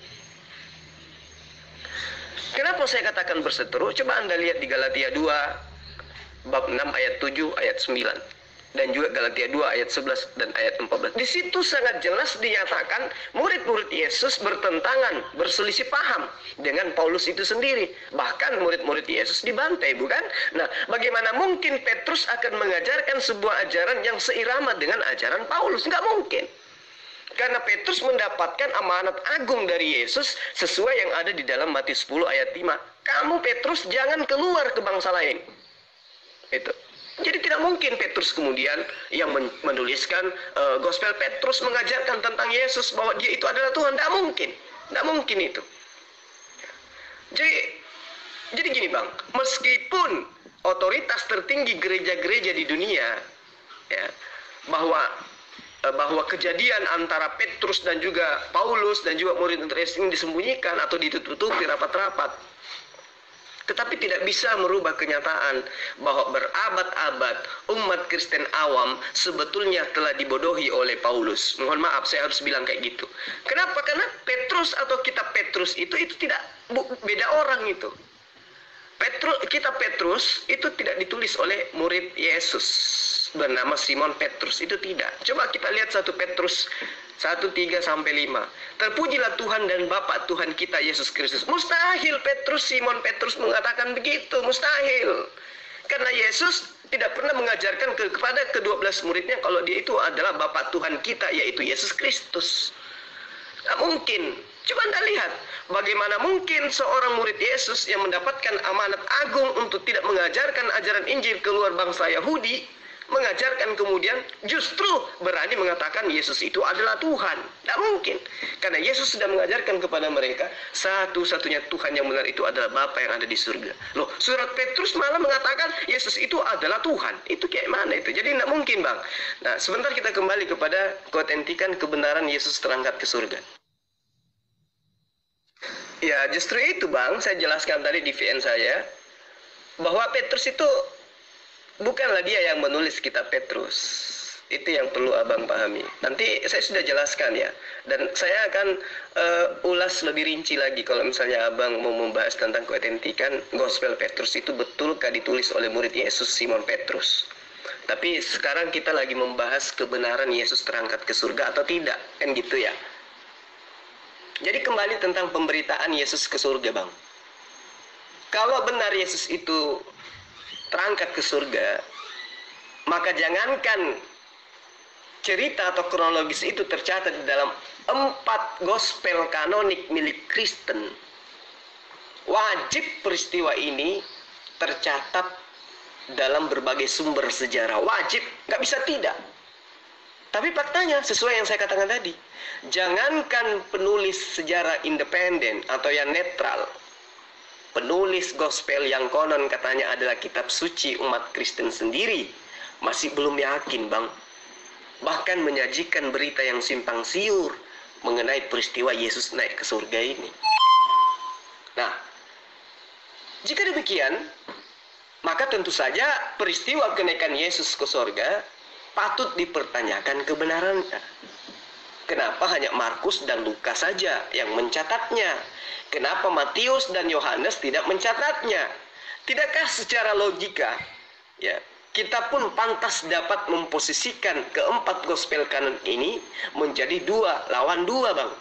Kenapa saya katakan berseteru? Coba Anda lihat di Galatia 2 bab 6 ayat 7 ayat 9. Dan juga Galatia 2 ayat 11 dan ayat 14. Di situ sangat jelas dinyatakan murid-murid Yesus bertentangan, berselisih paham dengan Paulus itu sendiri. Bahkan murid-murid Yesus dibantai, bukan? Nah, bagaimana mungkin Petrus akan mengajarkan sebuah ajaran yang seirama dengan ajaran Paulus? Nggak mungkin. Karena Petrus mendapatkan amanat agung dari Yesus sesuai yang ada di dalam Matius 10 ayat 5. Kamu Petrus jangan keluar ke bangsa lain. Itu. Jadi tidak mungkin Petrus kemudian yang menuliskan Gospel Petrus mengajarkan tentang Yesus bahwa dia itu adalah Tuhan. Tidak mungkin. Tidak mungkin itu. Jadi gini Bang, meskipun otoritas tertinggi gereja-gereja di dunia ya, bahwa kejadian antara Petrus dan juga Paulus dan juga murid-murid ini disembunyikan atau ditutupi rapat-rapat, tetapi tidak bisa merubah kenyataan bahwa berabad-abad umat Kristen awam sebetulnya telah dibodohi oleh Paulus. Mohon maaf, saya harus bilang kayak gitu. Kenapa? Karena Petrus atau kitab Petrus itu tidak beda orang itu. Kitab Petrus itu tidak ditulis oleh murid Yesus bernama Simon Petrus, itu tidak. Coba kita lihat 1 Petrus 1:3-5. Terpujilah Tuhan dan Bapa Tuhan kita Yesus Kristus. Mustahil Simon Petrus mengatakan begitu, mustahil. Karena Yesus tidak pernah mengajarkan kepada ke-12 muridnya kalau dia itu adalah Bapa Tuhan kita, yaitu Yesus Kristus. Tidak mungkin. Coba Anda lihat, bagaimana mungkin seorang murid Yesus yang mendapatkan amanat agung untuk tidak mengajarkan ajaran Injil keluar bangsa Yahudi, mengajarkan kemudian justru berani mengatakan Yesus itu adalah Tuhan. Tidak mungkin. Karena Yesus sudah mengajarkan kepada mereka satu-satunya Tuhan yang benar itu adalah Bapa yang ada di surga. Loh, surat Petrus malah mengatakan Yesus itu adalah Tuhan. Itu kayak mana itu? Jadi tidak mungkin Bang. Nah, sebentar kita kembali kepada keotentikan kebenaran Yesus terangkat ke surga. Ya, justru itu Bang, saya jelaskan tadi di VN saya, bahwa Petrus itu bukanlah dia yang menulis kitab Petrus. Itu yang perlu Abang pahami. Nanti saya sudah jelaskan ya. Dan saya akan ulas lebih rinci lagi kalau misalnya Abang mau membahas tentang keotentikan Gospel Petrus itu betulkah ditulis oleh murid Yesus Simon Petrus. Tapi sekarang kita lagi membahas kebenaran Yesus terangkat ke surga atau tidak. Kan gitu ya. Jadi kembali tentang pemberitaan Yesus ke surga Bang. Kalau benar Yesus itu terangkat ke surga, maka jangankan cerita atau kronologis itu tercatat di dalam 4 gospel kanonik milik Kristen. Wajib peristiwa ini tercatat dalam berbagai sumber sejarah. Wajib, nggak bisa tidak. Tapi faktanya sesuai yang saya katakan tadi, jangankan penulis sejarah independen atau yang netral, penulis gospel yang konon katanya adalah kitab suci umat Kristen sendiri masih belum yakin Bang. Bahkan menyajikan berita yang simpang siur mengenai peristiwa Yesus naik ke surga ini. Nah, jika demikian, maka tentu saja peristiwa kenaikan Yesus ke surga patut dipertanyakan kebenarannya. Kenapa hanya Markus dan Lukas saja yang mencatatnya? Kenapa Matius dan Yohanes tidak mencatatnya? Tidakkah secara logika ya, kita pun pantas dapat memposisikan keempat gospel kanon ini menjadi 2 lawan 2 Bang.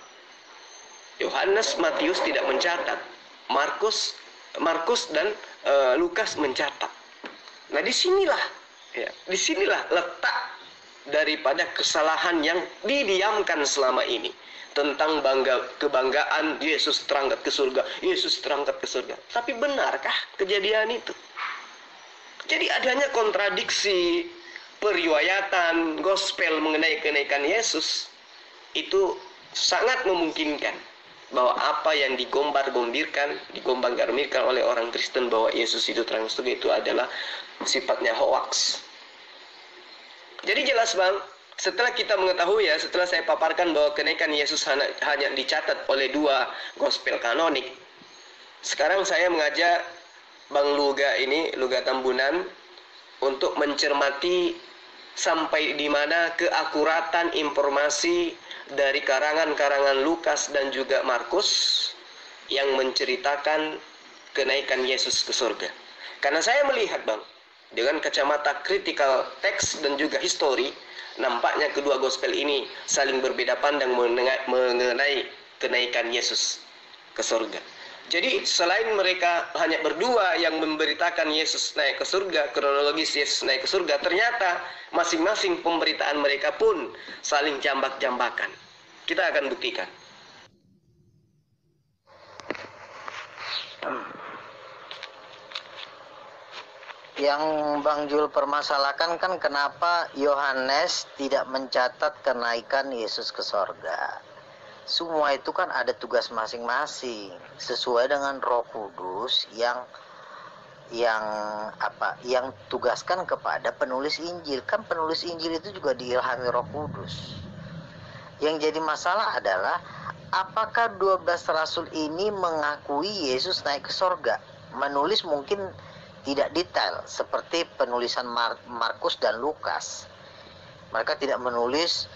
Yohanes, Matius tidak mencatat, Markus dan Lukas mencatat. Nah, disinilah letak daripada kesalahan yang didiamkan selama ini tentang kebanggaan Yesus terangkat ke surga, Yesus terangkat ke surga. Tapi benarkah kejadian itu? Jadi adanya kontradiksi periwayatan gospel mengenai kenaikan Yesus itu sangat memungkinkan bahwa apa yang digombang-gambirkan oleh orang Kristen bahwa Yesus itu terangkat ke surga itu adalah sifatnya hoax. Jadi jelas Bang, setelah kita mengetahui ya, setelah saya paparkan bahwa kenaikan Yesus hanya dicatat oleh 2 gospel kanonik, sekarang saya mengajak Bang Luga ini, Luga Tambunan, untuk mencermati sampai di mana keakuratan informasi dari karangan-karangan Lukas dan juga Markus yang menceritakan kenaikan Yesus ke surga. Karena saya melihat, Bang, dengan kacamata critical text dan juga history, nampaknya kedua gospel ini saling berbeda pandang mengenai kenaikan Yesus ke surga. Jadi selain mereka hanya berdua yang memberitakan Yesus naik ke surga, kronologis Yesus naik ke surga, ternyata masing-masing pemberitaan mereka pun saling jambak-jambakan. Kita akan buktikan. Yang Bang Jul permasalahkan kan kenapa Yohanes tidak mencatat kenaikan Yesus ke sorga. Semua itu kan ada tugas masing-masing sesuai dengan Roh Kudus yang tugaskan kepada penulis Injil. Kan penulis Injil itu juga diilhami Roh Kudus. Yang jadi masalah adalah apakah 12 rasul ini mengakui Yesus naik ke sorga? Menulis mungkin tidak detail seperti penulisan Markus dan Lukas. Mereka tidak menulis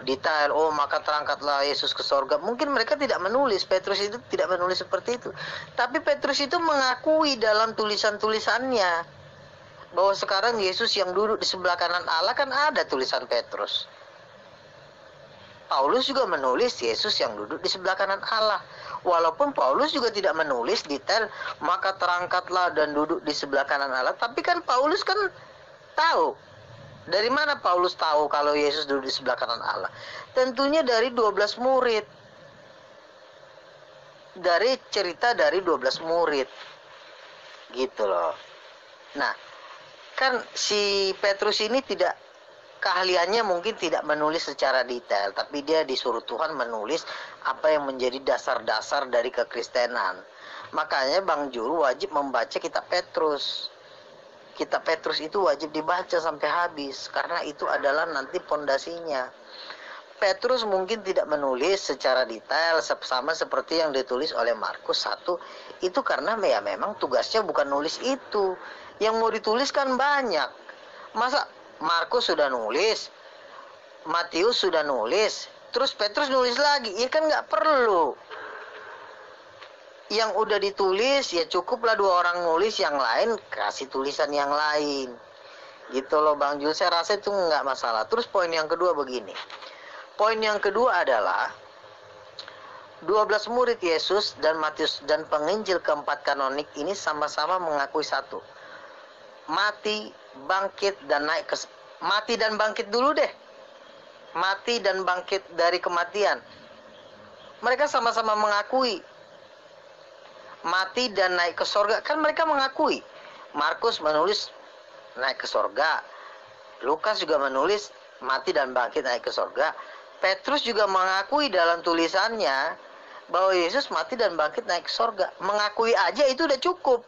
detail, oh maka terangkatlah Yesus ke sorga. Mungkin mereka tidak menulis, Petrus itu tidak menulis seperti itu. Tapi Petrus itu mengakui dalam tulisan-tulisannya bahwa sekarang Yesus yang duduk di sebelah kanan Allah, kan ada tulisan Petrus. Paulus juga menulis Yesus yang duduk di sebelah kanan Allah. Walaupun Paulus juga tidak menulis detail, maka terangkatlah dan duduk di sebelah kanan Allah. Tapi kan Paulus kan tahu. Dari mana Paulus tahu kalau Yesus duduk di sebelah kanan Allah? Tentunya dari 12 murid. Dari cerita dari 12 murid. Gitu loh. Nah, kan si Petrus ini tidak, keahliannya mungkin tidak menulis secara detail, tapi dia disuruh Tuhan menulis apa yang menjadi dasar-dasar dari kekristenan. Makanya Bang Jul wajib membaca kitab Petrus. Kitab Petrus itu wajib dibaca sampai habis, karena itu adalah nanti pondasinya. Petrus mungkin tidak menulis secara detail sama seperti yang ditulis oleh Markus 1. Itu karena ya memang tugasnya bukan nulis itu. Yang mau ditulis kan banyak. Masa Markus sudah nulis, Matius sudah nulis, terus Petrus nulis lagi? Ya kan nggak perlu. Yang udah ditulis ya cukuplah 2 orang nulis, yang lain kasih tulisan yang lain. Gitu loh Bang Jul, saya rasa itu nggak masalah. Terus poin yang kedua begini. Poin yang kedua adalah 12 murid Yesus dan Matius dan penginjil keempat kanonik ini sama-sama mengakui satu. Mati, bangkit, dan naik ke... Mati dan bangkit dulu deh. Mati dan bangkit dari kematian. Mereka sama-sama mengakui. Mati dan naik ke sorga, kan mereka mengakui. Markus menulis naik ke sorga. Lukas juga menulis mati dan bangkit naik ke sorga. Petrus juga mengakui dalam tulisannya bahwa Yesus mati dan bangkit naik ke sorga. Mengakui aja itu udah cukup.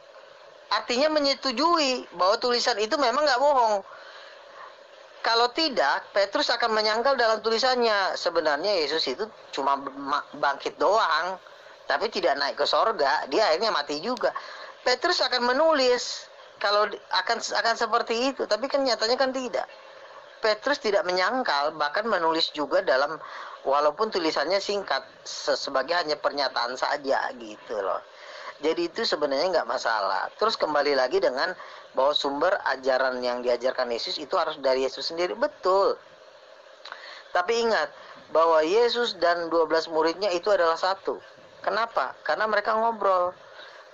Artinya menyetujui bahwa tulisan itu memang nggak bohong. Kalau tidak, Petrus akan menyangkal dalam tulisannya sebenarnya Yesus itu cuma bangkit doang, tapi tidak naik ke sorga. Dia akhirnya mati juga. Petrus akan menulis kalau akan seperti itu, tapi kan nyatanya kan tidak. Petrus tidak menyangkal, bahkan menulis juga dalam, walaupun tulisannya singkat, sebagai hanya pernyataan saja gitu loh. Jadi itu sebenarnya nggak masalah. Terus kembali lagi dengan bahwa sumber ajaran yang diajarkan Yesus itu harus dari Yesus sendiri. Betul. Tapi ingat bahwa Yesus dan 12 muridnya itu adalah satu. Kenapa? Karena mereka ngobrol.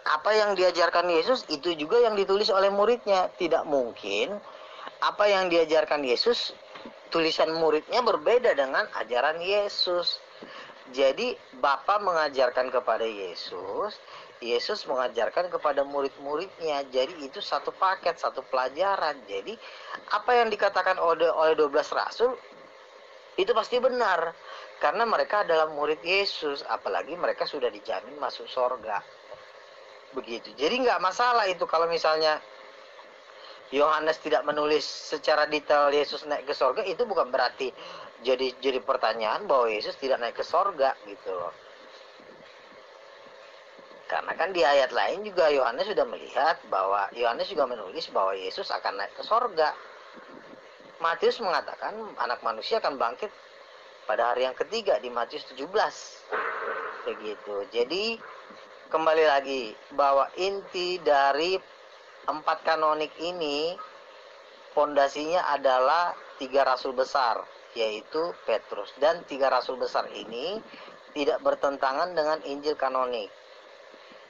Apa yang diajarkan Yesus itu juga yang ditulis oleh muridnya. Tidak mungkin apa yang diajarkan Yesus, tulisan muridnya berbeda dengan ajaran Yesus. Jadi Bapa mengajarkan kepada Yesus, Yesus mengajarkan kepada murid-muridnya. Jadi itu satu paket, satu pelajaran. Jadi apa yang dikatakan oleh 12 rasul itu pasti benar, karena mereka adalah murid Yesus. Apalagi mereka sudah dijamin masuk surga. Begitu. Jadi nggak masalah itu kalau misalnya Yohanes tidak menulis secara detail Yesus naik ke surga. Itu bukan berarti jadi pertanyaan bahwa Yesus tidak naik ke surga gitu loh. Karena kan di ayat lain juga Yohanes sudah melihat bahwa Yohanes juga menulis bahwa Yesus akan naik ke sorga. Matius mengatakan anak manusia akan bangkit pada hari yang ketiga di Matius 17. Begitu. Jadi kembali lagi bahwa inti dari 4 kanonik ini fondasinya adalah 3 rasul besar, yaitu Petrus. Dan 3 rasul besar ini tidak bertentangan dengan Injil kanonik.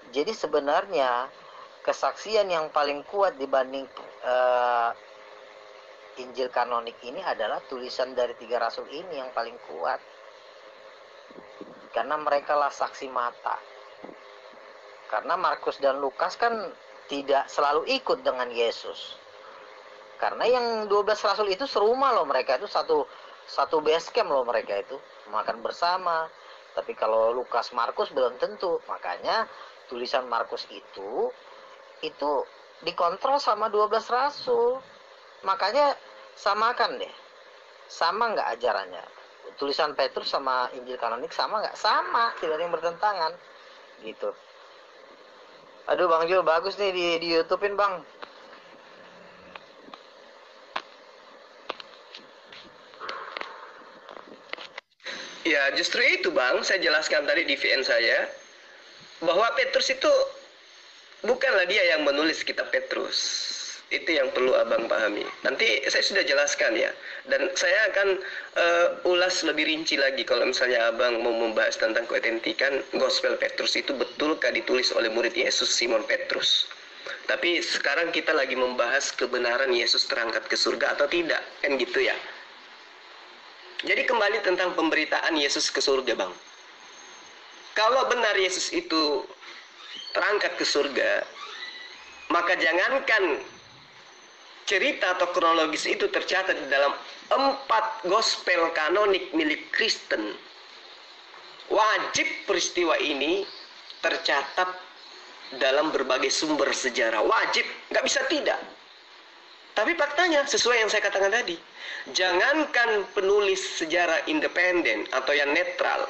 Jadi sebenarnya kesaksian yang paling kuat dibanding Injil kanonik ini adalah tulisan dari 3 rasul ini yang paling kuat. Karena mereka lah saksi mata. Karena Markus dan Lukas kan tidak selalu ikut dengan Yesus. Karena yang 12 rasul itu serumah loh, mereka itu satu base camp loh, mereka itu makan bersama. Tapi kalau Lukas, Markus belum tentu. Makanya tulisan Markus itu dikontrol sama 12 rasul. Makanya samakan deh. Sama nggak ajarannya? Tulisan Petrus sama Injil kanonik sama nggak? Sama, tidak ada yang bertentangan. Gitu. Aduh Bang Jul, bagus nih di YouTube-in Bang. Ya, justru itu Bang, saya jelaskan tadi di VN saya, bahwa Petrus itu bukanlah dia yang menulis kitab Petrus. Itu yang perlu Abang pahami. Nanti saya sudah jelaskan ya. Dan saya akan ulas lebih rinci lagi kalau misalnya Abang mau membahas tentang keautentikan Gospel Petrus itu betulkah ditulis oleh murid Yesus Simon Petrus. Tapi sekarang kita lagi membahas kebenaran Yesus terangkat ke surga atau tidak. Kan gitu ya. Jadi kembali tentang pemberitaan Yesus ke surga Bang. Kalau benar Yesus itu terangkat ke surga, maka jangankan cerita atau kronologis itu tercatat di dalam 4 gospel kanonik milik Kristen. Wajib peristiwa ini tercatat dalam berbagai sumber sejarah. Wajib, nggak bisa tidak. Tapi faktanya sesuai yang saya katakan tadi. Jangankan penulis sejarah independen atau yang netral,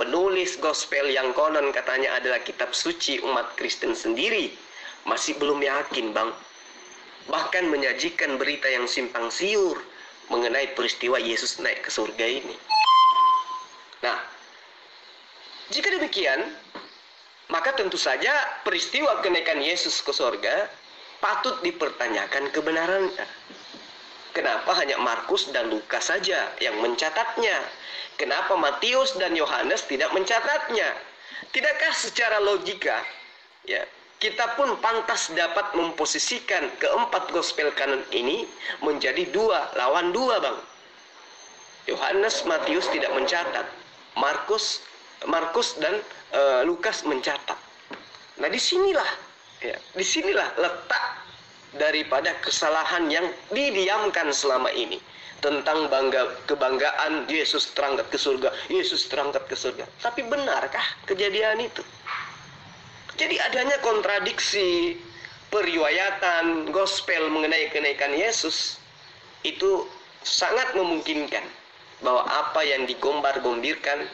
penulis gospel yang konon katanya adalah kitab suci umat Kristen sendiri masih belum yakin Bang. Bahkan menyajikan berita yang simpang siur mengenai peristiwa Yesus naik ke surga ini. Nah, jika demikian, maka tentu saja peristiwa kenaikan Yesus ke surga patut dipertanyakan kebenarannya. Kenapa hanya Markus dan Lukas saja yang mencatatnya? Kenapa Matius dan Yohanes tidak mencatatnya? Tidakkah secara logika, ya, kita pun pantas dapat memposisikan keempat gospel kanon ini menjadi 2 lawan 2 Bang. Yohanes, Matius tidak mencatat, Markus dan Lukas mencatat. Nah disinilah letak daripada kesalahan yang didiamkan selama ini tentang kebanggaan Yesus terangkat ke surga, Yesus terangkat ke surga. Tapi benarkah kejadian itu? Jadi adanya kontradiksi periwayatan gospel mengenai kenaikan Yesus itu sangat memungkinkan bahwa apa yang digombar-gambirkan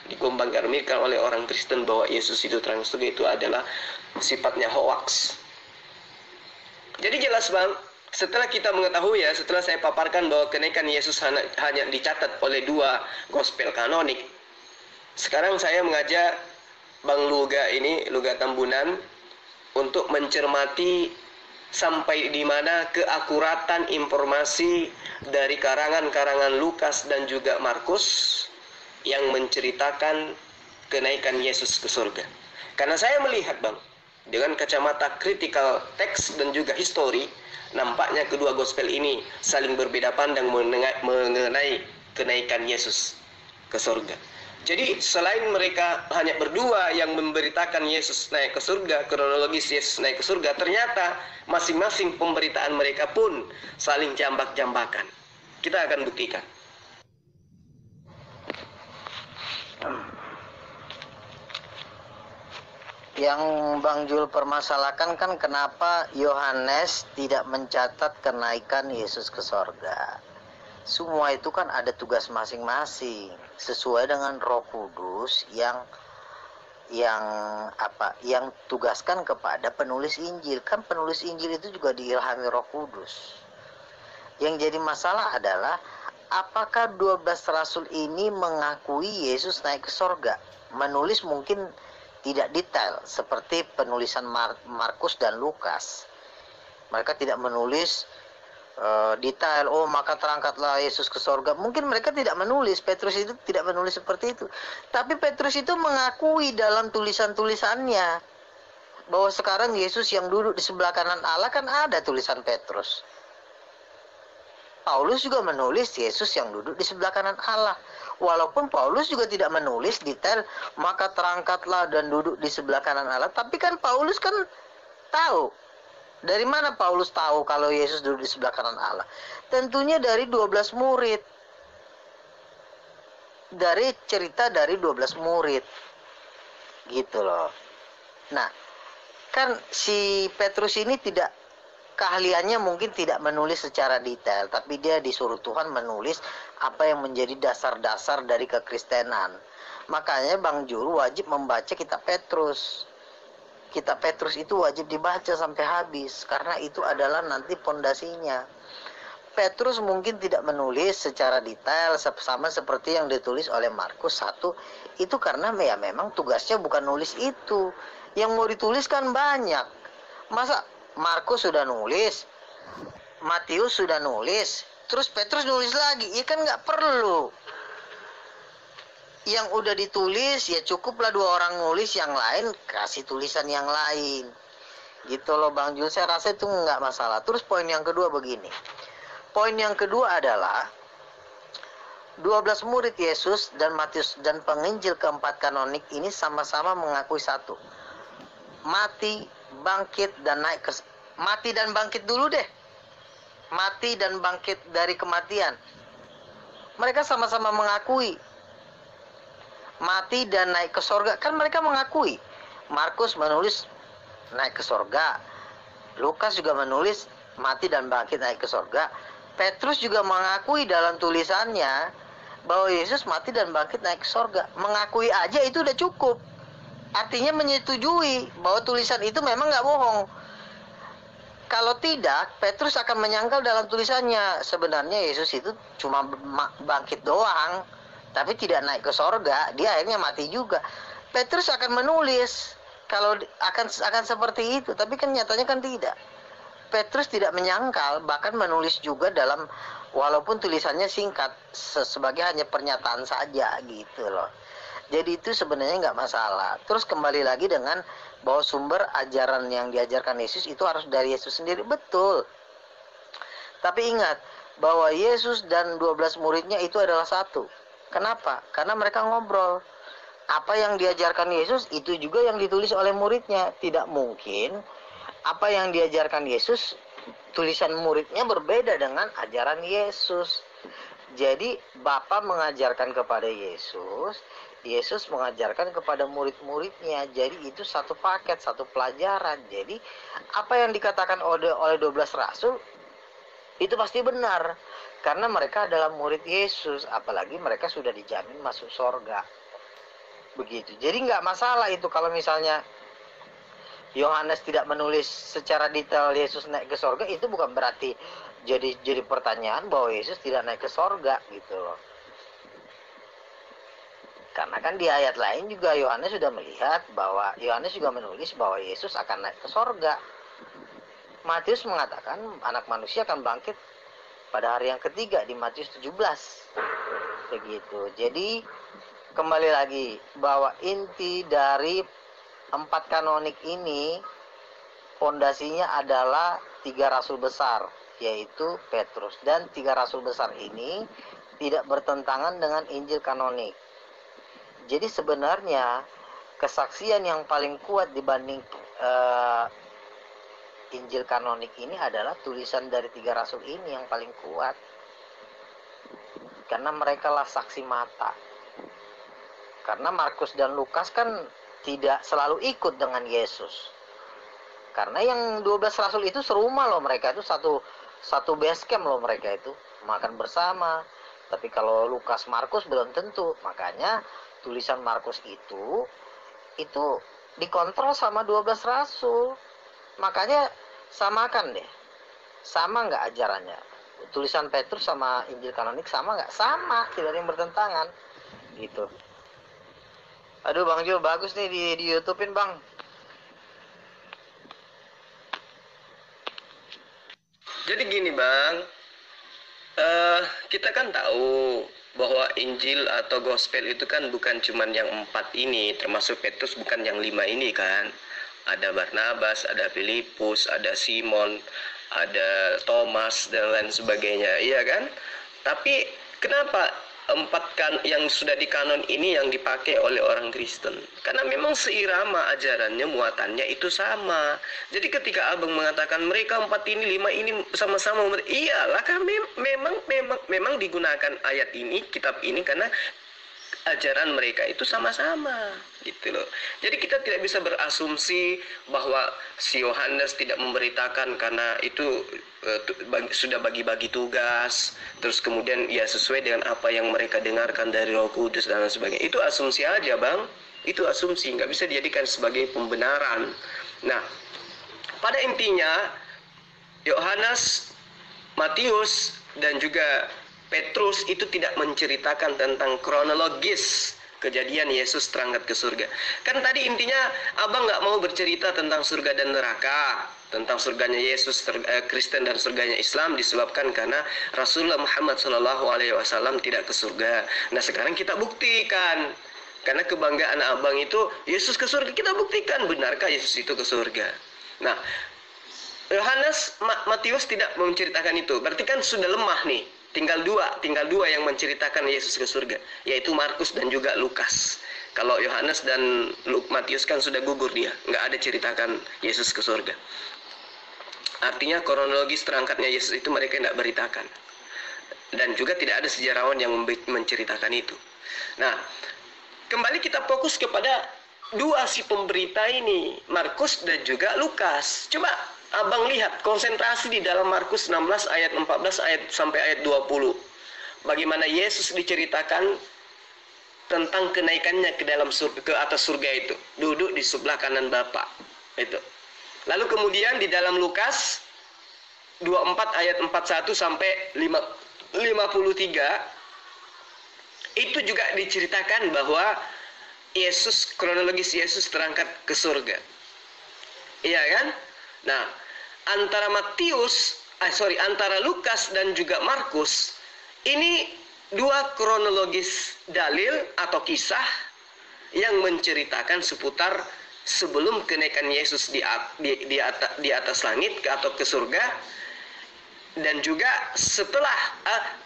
oleh orang Kristen bahwa Yesus itu terangkat ke surga itu adalah sifatnya hoax. Jadi jelas Bang, setelah kita mengetahui ya, setelah saya paparkan bahwa kenaikan Yesus hanya dicatat oleh 2 gospel kanonik, sekarang saya mengajak Bang Luga Tambunan untuk mencermati sampai di mana keakuratan informasi dari karangan-karangan Lukas dan juga Markus yang menceritakan kenaikan Yesus ke surga. Karena saya melihat Bang, dengan kacamata critical text dan juga history, nampaknya kedua gospel ini saling berbeda pandang mengenai kenaikan Yesus ke surga. Jadi selain mereka hanya berdua yang memberitakan Yesus naik ke surga, kronologis Yesus naik ke surga, ternyata masing-masing pemberitaan mereka pun saling jambak-jambakan. Kita akan buktikan. Yang Bang Jul permasalahkan kan kenapa Yohanes tidak mencatat kenaikan Yesus ke sorga. Semua itu kan ada tugas masing-masing sesuai dengan Roh Kudus yang yang tugaskan kepada penulis Injil. Kan penulis Injil itu juga diilhami Roh Kudus. Yang jadi masalah adalah apakah 12 rasul ini mengakui Yesus naik ke sorga? Menulis mungkin tidak detail seperti penulisan Markus dan Lukas. Mereka tidak menulis detail, oh maka terangkatlah Yesus ke sorga. Mungkin mereka tidak menulis, Petrus itu tidak menulis seperti itu. Tapi Petrus itu mengakui dalam tulisan-tulisannya bahwa sekarang Yesus yang duduk di sebelah kanan Allah, kan ada tulisan Petrus. Paulus juga menulis Yesus yang duduk di sebelah kanan Allah. Walaupun Paulus juga tidak menulis detail, maka terangkatlah dan duduk di sebelah kanan Allah. Tapi kan Paulus kan tahu. Dari mana Paulus tahu kalau Yesus duduk di sebelah kanan Allah? Tentunya dari 12 murid. Dari cerita dari 12 murid. Gitu loh. Nah, kan si Petrus ini tidak, keahliannya mungkin tidak menulis secara detail, tapi dia disuruh Tuhan menulis apa yang menjadi dasar-dasar dari kekristenan. Makanya Bang Jul wajib membaca kitab Petrus. Kitab Petrus itu wajib dibaca sampai habis, karena itu adalah nanti pondasinya. Petrus mungkin tidak menulis secara detail sama seperti yang ditulis oleh Markus 1. Itu karena ya memang tugasnya bukan nulis itu. Yang mau ditulis kan banyak. Masa Markus sudah nulis, Matius sudah nulis, terus Petrus nulis lagi? Ya kan nggak perlu. Yang udah ditulis ya cukuplah 2 orang nulis, yang lain kasih tulisan yang lain. Gitu loh Bang Jul, saya rasa itu nggak masalah. Terus poin yang kedua begini. Poin yang kedua adalah 12 murid Yesus dan Matius dan penginjil keempat kanonik ini sama-sama mengakui satu. Mati, bangkit, dan naik ke... Mati dan bangkit dulu deh. Mati dan bangkit dari kematian. Mereka sama-sama mengakui. Mati dan naik ke sorga, kan mereka mengakui. Markus menulis naik ke sorga. Lukas juga menulis mati dan bangkit naik ke sorga. Petrus juga mengakui dalam tulisannya bahwa Yesus mati dan bangkit naik ke sorga. Mengakui aja itu udah cukup. Artinya menyetujui bahwa tulisan itu memang nggak bohong. Kalau tidak, Petrus akan menyangkal dalam tulisannya sebenarnya Yesus itu cuma bangkit doang, tapi tidak naik ke sorga. Dia akhirnya mati juga. Petrus akan menulis kalau akan seperti itu, tapi kan nyatanya kan tidak. Petrus tidak menyangkal, bahkan menulis juga dalam, walaupun tulisannya singkat, sebagai hanya pernyataan saja gitu loh. Jadi itu sebenarnya nggak masalah. Terus kembali lagi dengan bahwa sumber ajaran yang diajarkan Yesus itu harus dari Yesus sendiri. Betul. Tapi ingat bahwa Yesus dan 12 muridnya itu adalah satu. Kenapa? Karena mereka ngobrol. Apa yang diajarkan Yesus itu juga yang ditulis oleh muridnya. Tidak mungkin apa yang diajarkan Yesus, tulisan muridnya berbeda dengan ajaran Yesus. Jadi Bapa mengajarkan kepada Yesus, Yesus mengajarkan kepada murid-muridnya. Jadi itu satu paket, satu pelajaran. Jadi apa yang dikatakan oleh 12 rasul itu pasti benar, karena mereka adalah murid Yesus. Apalagi mereka sudah dijamin masuk surga. Begitu. Jadi nggak masalah itu kalau misalnya Yohanes tidak menulis secara detail Yesus naik ke sorga. Itu bukan berarti jadi pertanyaan bahwa Yesus tidak naik ke sorga gitu loh. Karena kan di ayat lain juga Yohanes sudah melihat bahwa Yohanes juga menulis bahwa Yesus akan naik ke sorga. Matius mengatakan anak manusia akan bangkit pada hari yang ketiga di Matius 17. Begitu. Jadi kembali lagi bahwa inti dari 4 kanonik ini fondasinya adalah 3 rasul besar, yaitu Petrus. Dan 3 rasul besar ini tidak bertentangan dengan Injil kanonik. Jadi sebenarnya kesaksian yang paling kuat dibanding Injil kanonik ini adalah tulisan dari 3 rasul ini yang paling kuat. Karena mereka lah saksi mata. Karena Markus dan Lukas kan tidak selalu ikut dengan Yesus. Karena yang 12 rasul itu serumah loh, mereka itu satu base camp loh, mereka itu makan bersama. Tapi kalau Lukas, Markus belum tentu. Makanya tulisan Markus itu itu dikontrol sama 12 rasul. Makanya samakan deh. Sama nggak ajarannya? Tulisan Petrus sama Injil kanonik sama nggak? Sama, tidak ada yang bertentangan. Gitu. Aduh Bang Jo, bagus nih di YouTube-in Bang. Jadi gini Bang, kita kan tahu bahwa Injil atau Gospel itu kan bukan cuman yang 4 ini, termasuk Petrus bukan yang 5 ini kan. Ada Barnabas, ada Filipus, ada Simon, ada Thomas dan lain sebagainya, iya kan? Tapi kenapa 4 kan yang sudah di kanon ini yang dipakai oleh orang Kristen? Karena memang seirama ajarannya, muatannya itu sama. Jadi ketika Abang mengatakan mereka 4 ini, 5 ini sama-sama, iyalah kan memang digunakan ayat ini, kitab ini karena ajaran mereka itu sama-sama gitu loh. Jadi kita tidak bisa berasumsi bahwa si Yohanes tidak memberitakan karena itu sudah bagi-bagi tugas, terus kemudian ya sesuai dengan apa yang mereka dengarkan dari Roh Kudus dan lain sebagainya. Itu asumsi aja Bang, itu asumsi, nggak bisa dijadikan sebagai pembenaran. Nah, pada intinya Yohanes, Matius dan juga Petrus itu tidak menceritakan tentang kronologis kejadian Yesus terangkat ke surga. Kan tadi intinya Abang nggak mau bercerita tentang surga dan neraka, tentang surganya Yesus, Kristen dan surganya Islam disebabkan karena Rasulullah Muhammad SAW tidak ke surga. Nah sekarang kita buktikan, karena kebanggaan Abang itu Yesus ke surga, kita buktikan benarkah Yesus itu ke surga. Nah Yohanes, Matius tidak menceritakan itu, berarti kan sudah lemah nih. Tinggal dua yang menceritakan Yesus ke surga, yaitu Markus dan juga Lukas. Kalau Yohanes dan Matius kan sudah gugur dia, nggak ada ceritakan Yesus ke surga. Artinya kronologis terangkatnya Yesus itu mereka tidak beritakan. Dan juga tidak ada sejarawan yang menceritakan itu. Nah, kembali kita fokus kepada dua si pemberita ini, Markus dan juga Lukas. Coba Abang lihat konsentrasi di dalam Markus 16 ayat 14 sampai ayat 20. Bagaimana Yesus diceritakan tentang kenaikannya ke dalam surga, ke atas surga itu, duduk di sebelah kanan Bapa. Itu. Lalu kemudian di dalam Lukas 24 ayat 41 sampai 53 itu juga diceritakan bahwa Yesus, kronologis Yesus terangkat ke surga. Iya kan? Nah, antara antara Lukas dan juga Markus ini dua kronologis dalil atau kisah yang menceritakan seputar sebelum kenaikan Yesus di atas langit atau ke surga, dan juga setelah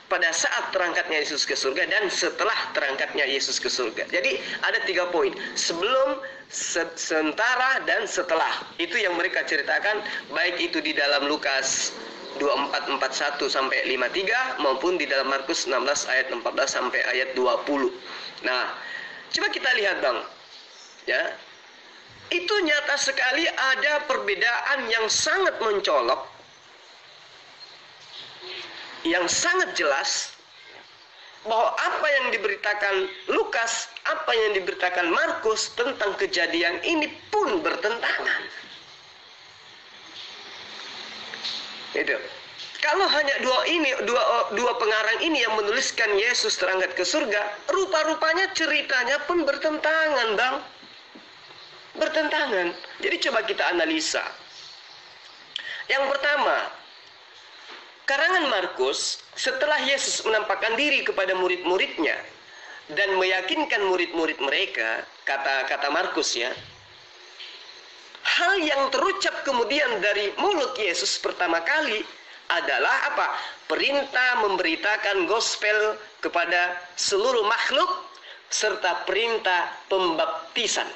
pada saat terangkatnya Yesus ke surga dan setelah terangkatnya Yesus ke surga. Jadi ada 3 poin, sebelum, sementara, dan setelah. Itu yang mereka ceritakan, baik itu di dalam Lukas 24:41 sampai 53 maupun di dalam Markus 16 ayat 14 sampai ayat 20. Nah, coba kita lihat Bang. Ya. Itu nyata sekali ada perbedaan yang sangat mencolok, yang sangat jelas, bahwa apa yang diberitakan Lukas, apa yang diberitakan Markus tentang kejadian ini pun bertentangan. Itu. Kalau hanya dua pengarang ini yang menuliskan Yesus terangkat ke surga, rupa-rupanya ceritanya pun bertentangan, Bang. Bertentangan. Jadi coba kita analisa. Yang pertama, karangan Markus, setelah Yesus menampakkan diri kepada murid-muridnya dan meyakinkan murid-murid mereka, kata Markus ya, hal yang terucap kemudian dari mulut Yesus pertama kali adalah apa? Perintah memberitakan gospel kepada seluruh makhluk serta perintah pembaptisan.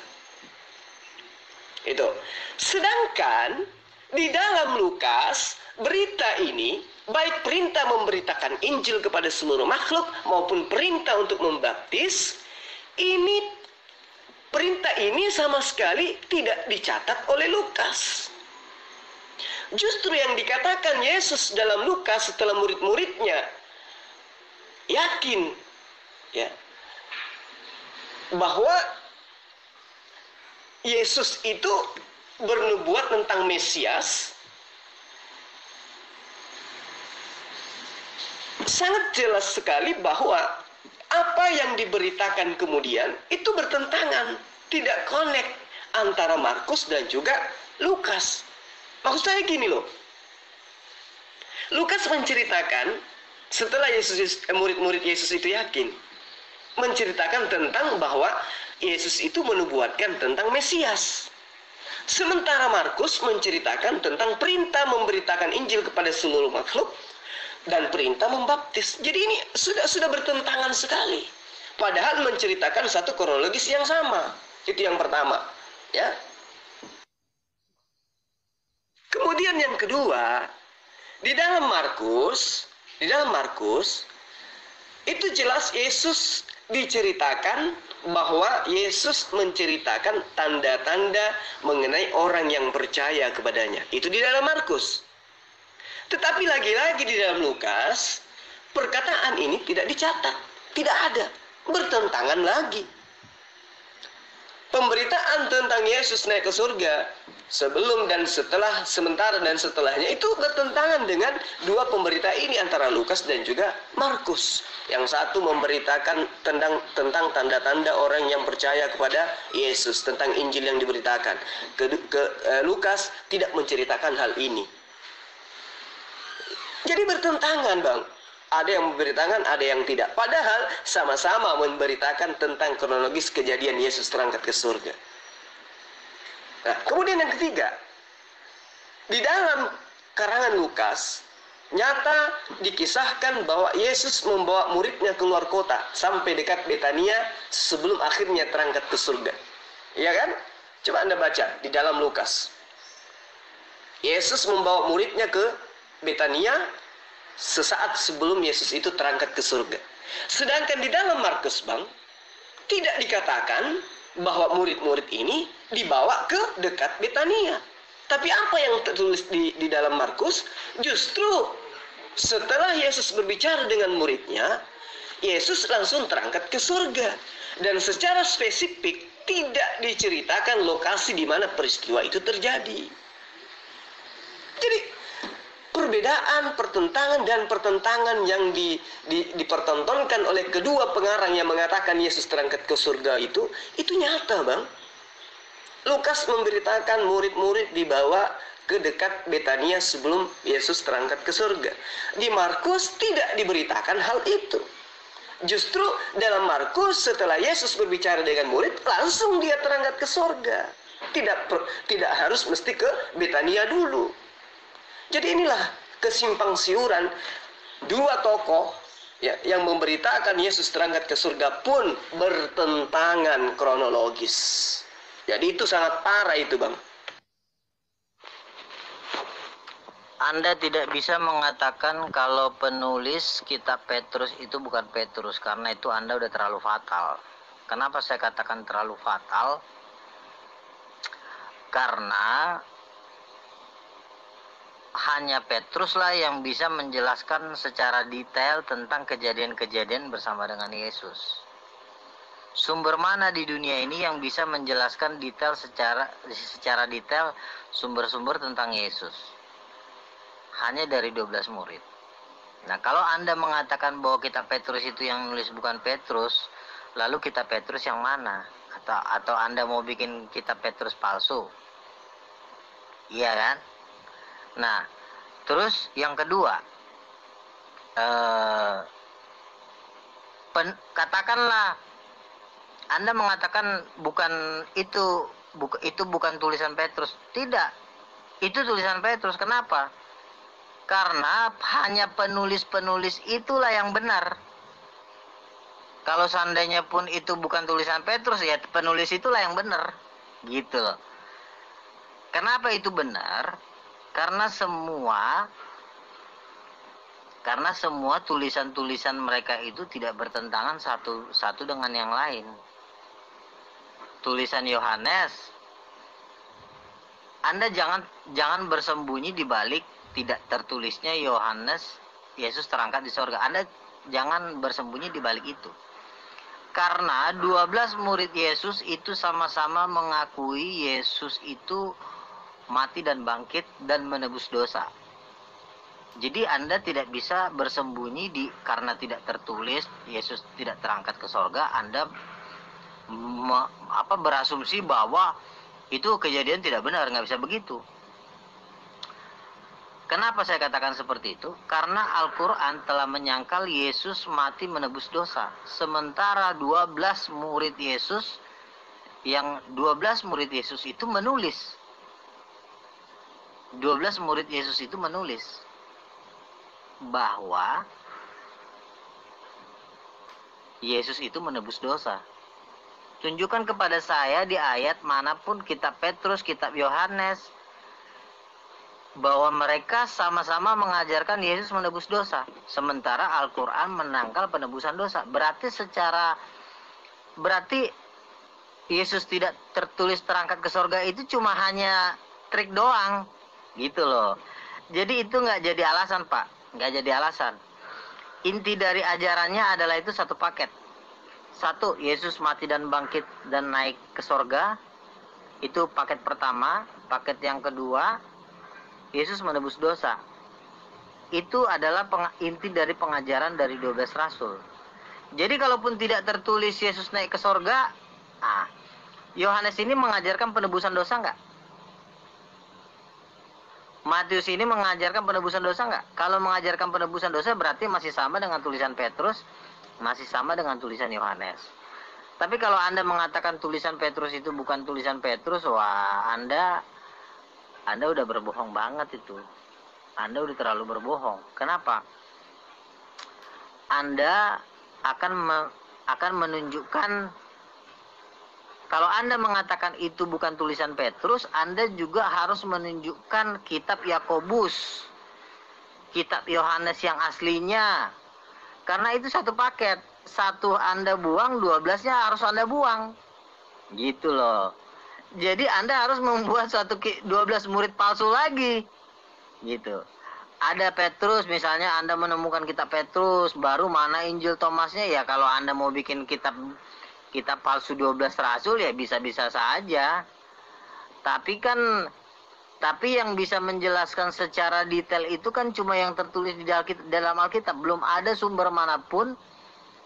Itu. Sedangkan di dalam Lukas, berita ini, baik perintah memberitakan Injil kepada seluruh makhluk maupun perintah untuk membaptis, perintah ini sama sekali tidak dicatat oleh Lukas. Justru yang dikatakan Yesus dalam Lukas setelah murid-muridnya yakin ya, bahwa Yesus itu bernubuat tentang Mesias, sangat jelas sekali bahwa apa yang diberitakan kemudian itu bertentangan, tidak connect antara Markus dan juga Lukas. Maksud saya gini loh, Lukas menceritakan setelah murid-murid Yesus itu yakin, menceritakan tentang bahwa Yesus itu menubuatkan tentang Mesias. Sementara Markus menceritakan tentang perintah memberitakan Injil kepada seluruh makhluk dan perintah membaptis. Jadi ini sudah bertentangan sekali. Padahal menceritakan satu kronologis yang sama. Itu yang pertama, ya. Kemudian yang kedua, di dalam Markus itu jelas Yesus diceritakan bahwa Yesus menceritakan tanda-tanda mengenai orang yang percaya kepadanya. Itu di dalam Markus. Tetapi lagi-lagi di dalam Lukas, perkataan ini tidak dicatat, tidak ada, bertentangan lagi. Pemberitaan tentang Yesus naik ke surga sebelum dan setelah, sementara dan setelahnya itu bertentangan dengan dua pemberita ini antara Lukas dan juga Markus. Yang satu memberitakan tentang tanda-tanda orang yang percaya kepada Yesus, tentang Injil yang diberitakan. Lukas tidak menceritakan hal ini. Jadi bertentangan, Bang. Ada yang memberitakan, ada yang tidak. Padahal sama-sama memberitakan tentang kronologis kejadian Yesus terangkat ke surga. Nah, kemudian yang ketiga, di dalam karangan Lukas, nyata dikisahkan bahwa Yesus membawa muridnya keluar kota sampai dekat Betania sebelum akhirnya terangkat ke surga. Iya kan? Coba Anda baca di dalam Lukas. Yesus membawa muridnya ke Betania sesaat sebelum Yesus itu terangkat ke surga. Sedangkan di dalam Markus, Bang, tidak dikatakan bahwa murid-murid ini dibawa ke dekat Betania. Tapi apa yang tertulis di dalam Markus, justru setelah Yesus berbicara dengan muridnya, Yesus langsung terangkat ke surga. Dan secara spesifik tidak diceritakan lokasi di mana peristiwa itu terjadi. Jadi perbedaan, pertentangan yang dipertontonkan oleh kedua pengarang yang mengatakan Yesus terangkat ke surga itu nyata, Bang. Lukas memberitakan murid-murid dibawa ke dekat Betania sebelum Yesus terangkat ke surga. Di Markus tidak diberitakan hal itu. Justru dalam Markus setelah Yesus berbicara dengan murid, langsung dia terangkat ke surga. Tidak harus mesti ke Betania dulu. Jadi inilah kesimpang siuran dua tokoh ya, yang memberitakan Yesus terangkat ke surga pun bertentangan kronologis. Jadi itu sangat parah itu, Bang. Anda tidak bisa mengatakan kalau penulis kitab Petrus itu bukan Petrus, karena itu Anda udah terlalu fatal. Kenapa saya katakan terlalu fatal? Karena hanya Petruslah yang bisa menjelaskan secara detail tentang kejadian-kejadian bersama dengan Yesus. Sumber mana di dunia ini yang bisa menjelaskan detail secara detail sumber-sumber tentang Yesus? Hanya dari 12 murid. Nah, kalau Anda mengatakan bahwa kitab Petrus itu yang nulis bukan Petrus, lalu kitab Petrus yang mana? Atau Anda mau bikin kitab Petrus palsu? Iya kan? Nah, terus yang kedua, katakanlah Anda mengatakan itu bukan tulisan Petrus. Tidak, itu tulisan Petrus. Kenapa? Karena hanya penulis-penulis itulah yang benar. Kalau seandainya pun itu bukan tulisan Petrus, ya penulis itulah yang benar. Gitu loh. Kenapa itu benar? Karena semua tulisan-tulisan mereka itu tidak bertentangan satu dengan yang lain. Tulisan Yohanes, Anda jangan bersembunyi di balik tidak tertulisnya Yohanes Yesus terangkat di sorga. Anda jangan bersembunyi di balik itu. Karena 12 murid Yesus itu sama-sama mengakui Yesus itu mati dan bangkit dan menebus dosa. Jadi Anda tidak bisa bersembunyi karena tidak tertulis Yesus tidak terangkat ke sorga. Anda berasumsi bahwa itu kejadian tidak benar, nggak bisa begitu. Kenapa saya katakan seperti itu? Karena Al-Quran telah menyangkal Yesus mati menebus dosa. Sementara 12 murid Yesus itu menulis. 12 murid Yesus itu menulis bahwa Yesus itu menebus dosa. Tunjukkan kepada saya di ayat manapun kitab Petrus, kitab Yohanes, bahwa mereka sama-sama mengajarkan Yesus menebus dosa. Sementara Al-Quran menangkal penebusan dosa. Berarti Yesus tidak tertulis terangkat ke sorga itu cuma hanya trik doang. Gitu loh. Jadi itu nggak jadi alasan, Pak. Nggak jadi alasan. Inti dari ajarannya adalah itu satu paket. Satu, Yesus mati dan bangkit dan naik ke sorga. Itu paket pertama. Paket yang kedua, Yesus menebus dosa. Itu adalah inti dari pengajaran dari 12 rasul. Jadi kalaupun tidak tertulis Yesus naik ke sorga, Yohanes ini mengajarkan penebusan dosa enggak? Matius ini mengajarkan penebusan dosa enggak? Kalau mengajarkan penebusan dosa berarti masih sama dengan tulisan Petrus, masih sama dengan tulisan Yohanes. Tapi kalau Anda mengatakan tulisan Petrus itu bukan tulisan Petrus, wah Anda udah berbohong banget itu. Anda udah terlalu berbohong. Kenapa? Anda akan menunjukkan, kalau Anda mengatakan itu bukan tulisan Petrus, Anda juga harus menunjukkan kitab Yakobus, kitab Yohanes yang aslinya. Karena itu satu paket. Satu Anda buang, 12-nya harus Anda buang. Gitu loh. Jadi Anda harus membuat 12 murid palsu lagi. Gitu. Ada Petrus, misalnya Anda menemukan kitab Petrus, baru mana Injil Thomasnya, ya kalau Anda mau bikin kitab palsu 12 rasul ya bisa-bisa saja. Tapi yang bisa menjelaskan secara detail itu kan cuma yang tertulis di dalam Alkitab. Belum ada sumber manapun,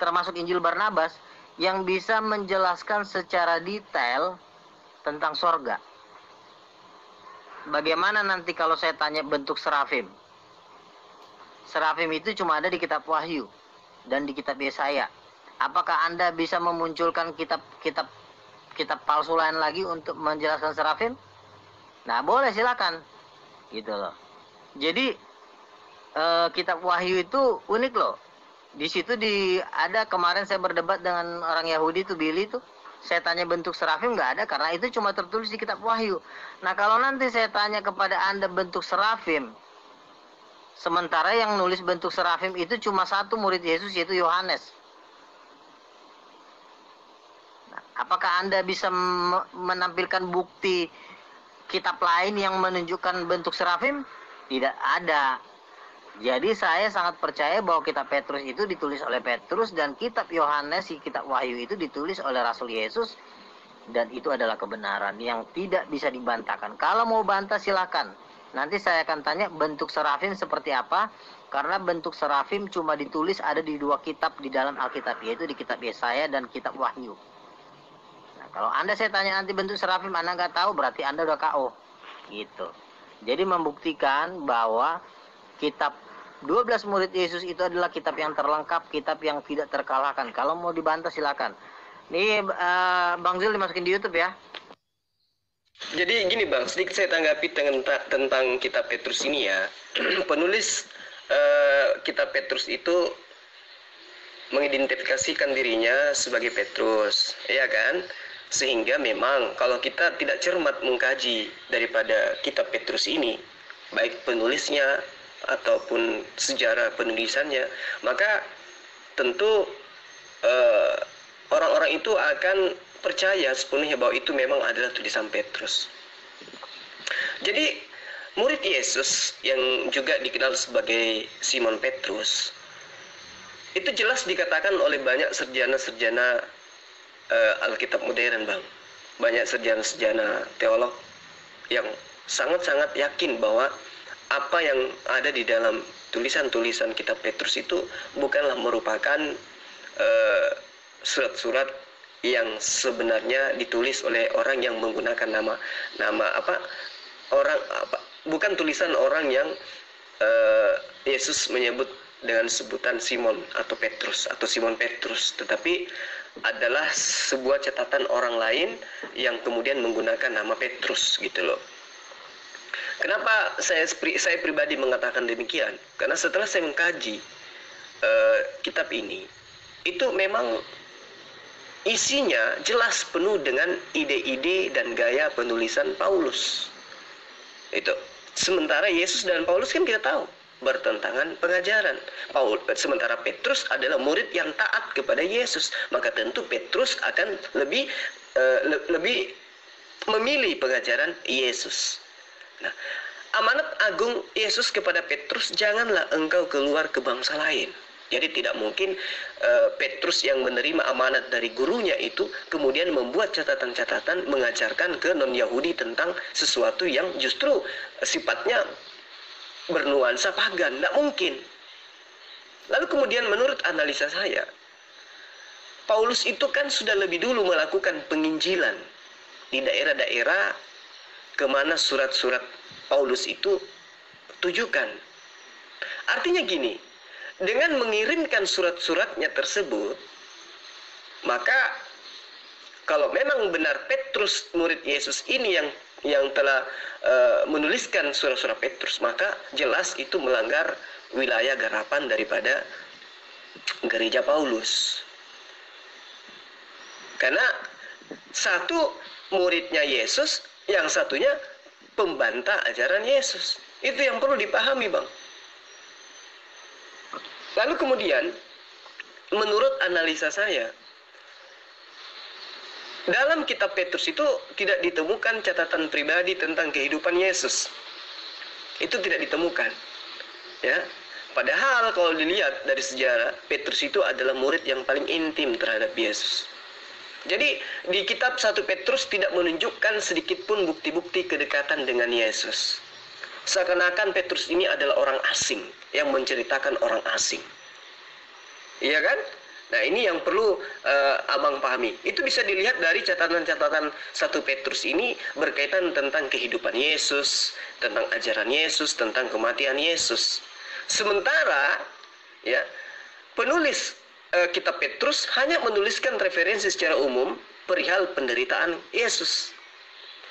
termasuk Injil Barnabas, yang bisa menjelaskan secara detail tentang sorga. Bagaimana nanti kalau saya tanya bentuk serafim? Serafim itu cuma ada di kitab Wahyu dan di kitab Yesaya. Apakah Anda bisa memunculkan kitab palsu lain lagi untuk menjelaskan serafim? Nah, boleh, silakan. Gitu loh. Jadi kitab Wahyu itu unik loh. Di situ ada kemarin saya berdebat dengan orang Yahudi tuh, Billy tuh. Saya tanya bentuk serafim, nggak ada, karena itu cuma tertulis di kitab Wahyu. Nah, kalau nanti saya tanya kepada Anda bentuk serafim, sementara yang nulis bentuk serafim itu cuma satu murid Yesus, yaitu Yohanes. Nah, apakah Anda bisa menampilkan bukti kitab lain yang menunjukkan bentuk serafim? Tidak ada. Jadi saya sangat percaya bahwa kitab Petrus itu ditulis oleh Petrus, dan kitab Yohanes, kitab Wahyu itu ditulis oleh Rasul Yesus, dan itu adalah kebenaran yang tidak bisa dibantahkan. Kalau mau bantah silakan. Nanti saya akan tanya bentuk serafim seperti apa, karena bentuk serafim cuma ditulis ada di 2 kitab di dalam Alkitab, yaitu di kitab Yesaya dan kitab Wahyu. Nah, kalau Anda saya tanya nanti bentuk serafim Anda nggak tahu, berarti Anda udah KO. Gitu. Jadi membuktikan bahwa kitab 12 murid Yesus itu adalah kitab yang terlengkap, kitab yang tidak terkalahkan. Kalau mau dibantah silakan. Nih Bang Zul dimasukin di YouTube ya. Jadi gini Bang, sedikit saya tanggapi tentang kitab Petrus ini ya. Penulis kitab Petrus itu mengidentifikasikan dirinya sebagai Petrus, ya kan? Sehingga memang kalau kita tidak cermat mengkaji daripada kitab Petrus ini, baik penulisnya ataupun sejarah penulisannya, maka tentu orang-orang itu akan percaya sepenuhnya bahwa itu memang adalah tulisan Petrus. Jadi murid Yesus yang juga dikenal sebagai Simon Petrus itu jelas dikatakan oleh banyak sarjana-sarjana Alkitab modern, Bang. Banyak sarjana-sarjana teolog yang sangat-sangat yakin bahwa apa yang ada di dalam tulisan-tulisan kitab Petrus itu bukanlah merupakan surat-surat yang sebenarnya ditulis oleh orang yang menggunakan nama bukan tulisan orang yang Yesus menyebut dengan sebutan Simon atau Petrus atau Simon Petrus, tetapi adalah sebuah catatan orang lain yang kemudian menggunakan nama Petrus gitu loh. Kenapa saya pribadi mengatakan demikian? Karena setelah saya mengkaji kitab ini, itu memang isinya jelas penuh dengan ide-ide dan gaya penulisan Paulus. Itu. Sementara Yesus dan Paulus kan kita tahu bertentangan pengajaran. Sementara Petrus adalah murid yang taat kepada Yesus, maka tentu Petrus akan lebih memilih pengajaran Yesus. Nah, amanat agung Yesus kepada Petrus, janganlah engkau keluar ke bangsa lain. Jadi tidak mungkin Petrus yang menerima amanat dari gurunya itu kemudian membuat catatan-catatan mengajarkan ke non-Yahudi tentang sesuatu yang justru sifatnya bernuansa pagan. Tidak mungkin. Lalu kemudian menurut analisa saya, Paulus itu kan sudah lebih dulu melakukan penginjilan di daerah-daerah kemana surat-surat Paulus itu tujukan. Artinya gini, dengan mengirimkan surat-suratnya tersebut, maka kalau memang benar Petrus murid Yesus ini yang telah menuliskan surat-surat Petrus, maka jelas itu melanggar wilayah garapan daripada gereja Paulus. Karena satu muridnya Yesus, yang satunya pembantah ajaran Yesus. Itu yang perlu dipahami, Bang. Lalu kemudian, menurut analisa saya, dalam kitab Petrus itu tidak ditemukan catatan pribadi tentang kehidupan Yesus. Itu tidak ditemukan. Ya. Padahal kalau dilihat dari sejarah, Petrus itu adalah murid yang paling intim terhadap Yesus. Jadi di kitab 1 Petrus tidak menunjukkan sedikit pun bukti-bukti kedekatan dengan Yesus. Seakan-akan Petrus ini adalah orang asing yang menceritakan orang asing. Iya kan? Nah, ini yang perlu abang pahami. Itu bisa dilihat dari catatan-catatan 1 Petrus ini berkaitan tentang kehidupan Yesus, tentang ajaran Yesus, tentang kematian Yesus. Sementara ya, penulis kitab Petrus hanya menuliskan referensi secara umum perihal penderitaan Yesus.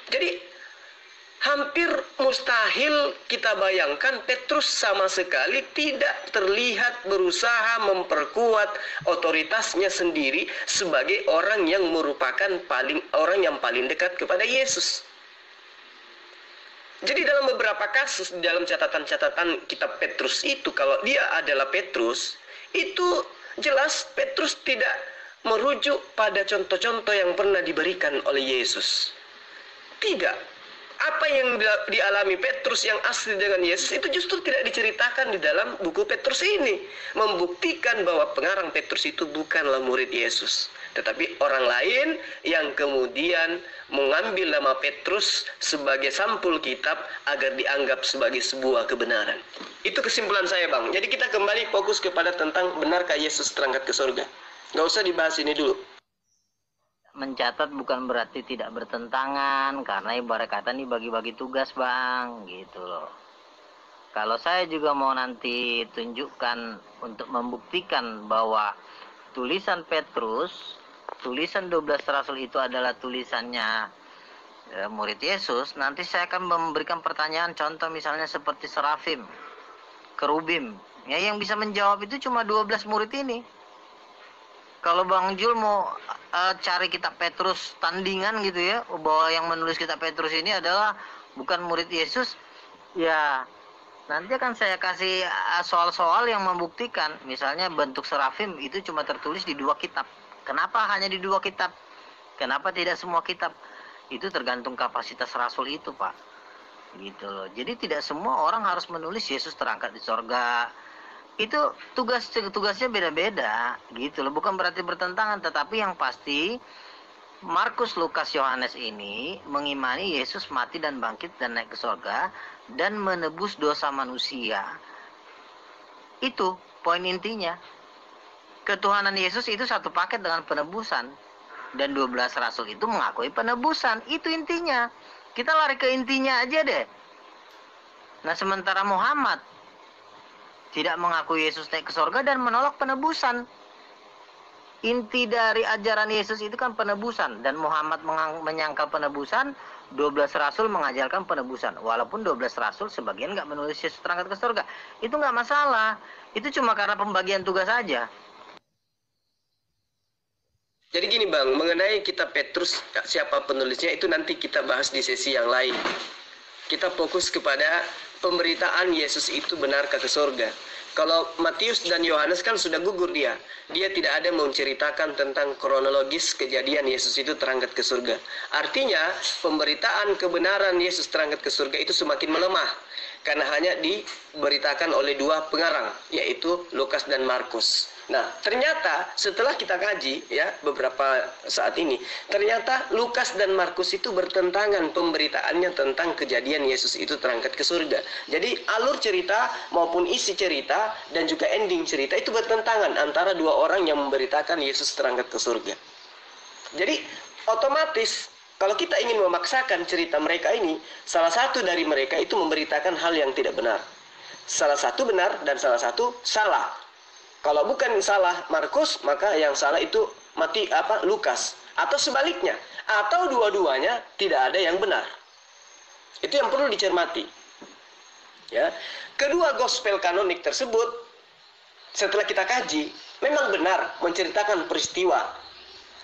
Jadi hampir mustahil kita bayangkan Petrus sama sekali tidak terlihat berusaha memperkuat otoritasnya sendiri sebagai orang yang merupakan orang yang paling dekat kepada Yesus. Jadi dalam beberapa kasus dalam catatan-catatan kitab Petrus itu, kalau dia adalah Petrus, itu jelas Petrus tidak merujuk pada contoh-contoh yang pernah diberikan oleh Yesus. Tidak. Apa yang dialami Petrus yang asli dengan Yesus itu justru tidak diceritakan di dalam buku Petrus ini. Membuktikan bahwa pengarang Petrus itu bukanlah murid Yesus, tetapi orang lain yang kemudian mengambil nama Petrus sebagai sampul kitab agar dianggap sebagai sebuah kebenaran. Itu kesimpulan saya, Bang. Jadi kita kembali fokus kepada tentang benarkah Yesus terangkat ke surga. Gak usah dibahas ini dulu. Mencatat bukan berarti tidak bertentangan, karena ibarat kata nih bagi-bagi tugas, Bang, gitu loh. Kalau saya juga mau nanti tunjukkan untuk membuktikan bahwa tulisan Petrus, tulisan 12 rasul itu adalah tulisannya murid Yesus, nanti saya akan memberikan pertanyaan contoh misalnya seperti serafim, kerubim, ya, yang bisa menjawab itu cuma 12 murid ini. Kalau Bang Jul mau cari kitab Petrus tandingan gitu ya, bahwa yang menulis kitab Petrus ini adalah bukan murid Yesus, ya nanti akan saya kasih soal-soal yang membuktikan. Misalnya bentuk serafim itu cuma tertulis di 2 kitab. Kenapa hanya di 2 kitab? Kenapa tidak semua kitab? Itu tergantung kapasitas rasul itu, Pak. Gitu loh. Jadi tidak semua orang harus menulis Yesus terangkat di sorga. Itu tugasnya beda-beda gitu loh, bukan berarti bertentangan, tetapi yang pasti Markus, Lukas, Yohanes ini mengimani Yesus mati dan bangkit dan naik ke surga dan menebus dosa manusia. Itu poin intinya. Ketuhanan Yesus itu satu paket dengan penebusan. Dan 12 rasul itu mengakui penebusan. Itu intinya. Kita lari ke intinya aja deh. Nah, sementara Muhammad tidak mengakui Yesus naik ke surga dan menolak penebusan. Inti dari ajaran Yesus itu kan penebusan. Dan Muhammad menyangkal penebusan, 12 rasul mengajarkan penebusan. Walaupun 12 rasul sebagian nggak menulis Yesus terangkat ke surga. Itu nggak masalah. Itu cuma karena pembagian tugas saja. Jadi gini Bang, mengenai kitab Petrus, siapa penulisnya itu nanti kita bahas di sesi yang lain. Kita fokus kepada pemberitaan Yesus itu benarkah ke surga. Kalau Matius dan Yohanes kan sudah gugur dia. Dia tidak ada menceritakan tentang kronologis kejadian Yesus itu terangkat ke surga. Artinya, pemberitaan kebenaran Yesus terangkat ke surga itu semakin melemah. Karena hanya diberitakan oleh dua pengarang, yaitu Lukas dan Markus. Nah, ternyata setelah kita kaji ya beberapa saat ini, ternyata Lukas dan Markus itu bertentangan pemberitaannya tentang kejadian Yesus itu terangkat ke surga. Jadi alur cerita maupun isi cerita dan juga ending cerita itu bertentangan antara dua orang yang memberitakan Yesus terangkat ke surga. Jadi otomatis kalau kita ingin memaksakan cerita mereka ini, salah satu dari mereka itu memberitakan hal yang tidak benar. Salah satu benar dan salah satu salah. Kalau bukan salah Markus, maka yang salah itu Lukas. Atau sebaliknya. Atau dua-duanya tidak ada yang benar. Itu yang perlu dicermati. Ya. Kedua gospel kanonik tersebut, setelah kita kaji, memang benar menceritakan peristiwa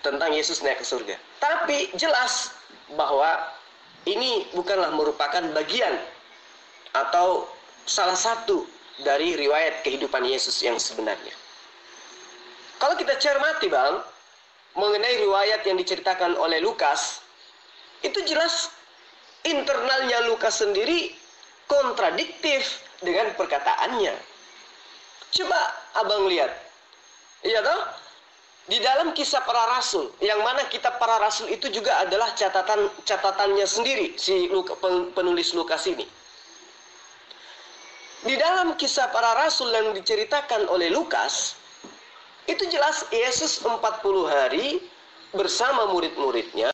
tentang Yesus naik ke surga. Tapi jelas bahwa ini bukanlah merupakan bagian atau salah satu dari riwayat kehidupan Yesus yang sebenarnya. Kalau kita cermati Bang, mengenai riwayat yang diceritakan oleh Lukas, itu jelas internalnya Lukas sendiri kontradiktif dengan perkataannya. Coba Abang lihat. Iya toh? Di dalam kisah para rasul, yang mana kitab para rasul itu juga adalah catatannya sendiri, si penulis Lukas ini. Di dalam kisah para rasul yang diceritakan oleh Lukas, itu jelas Yesus 40 hari bersama murid-muridnya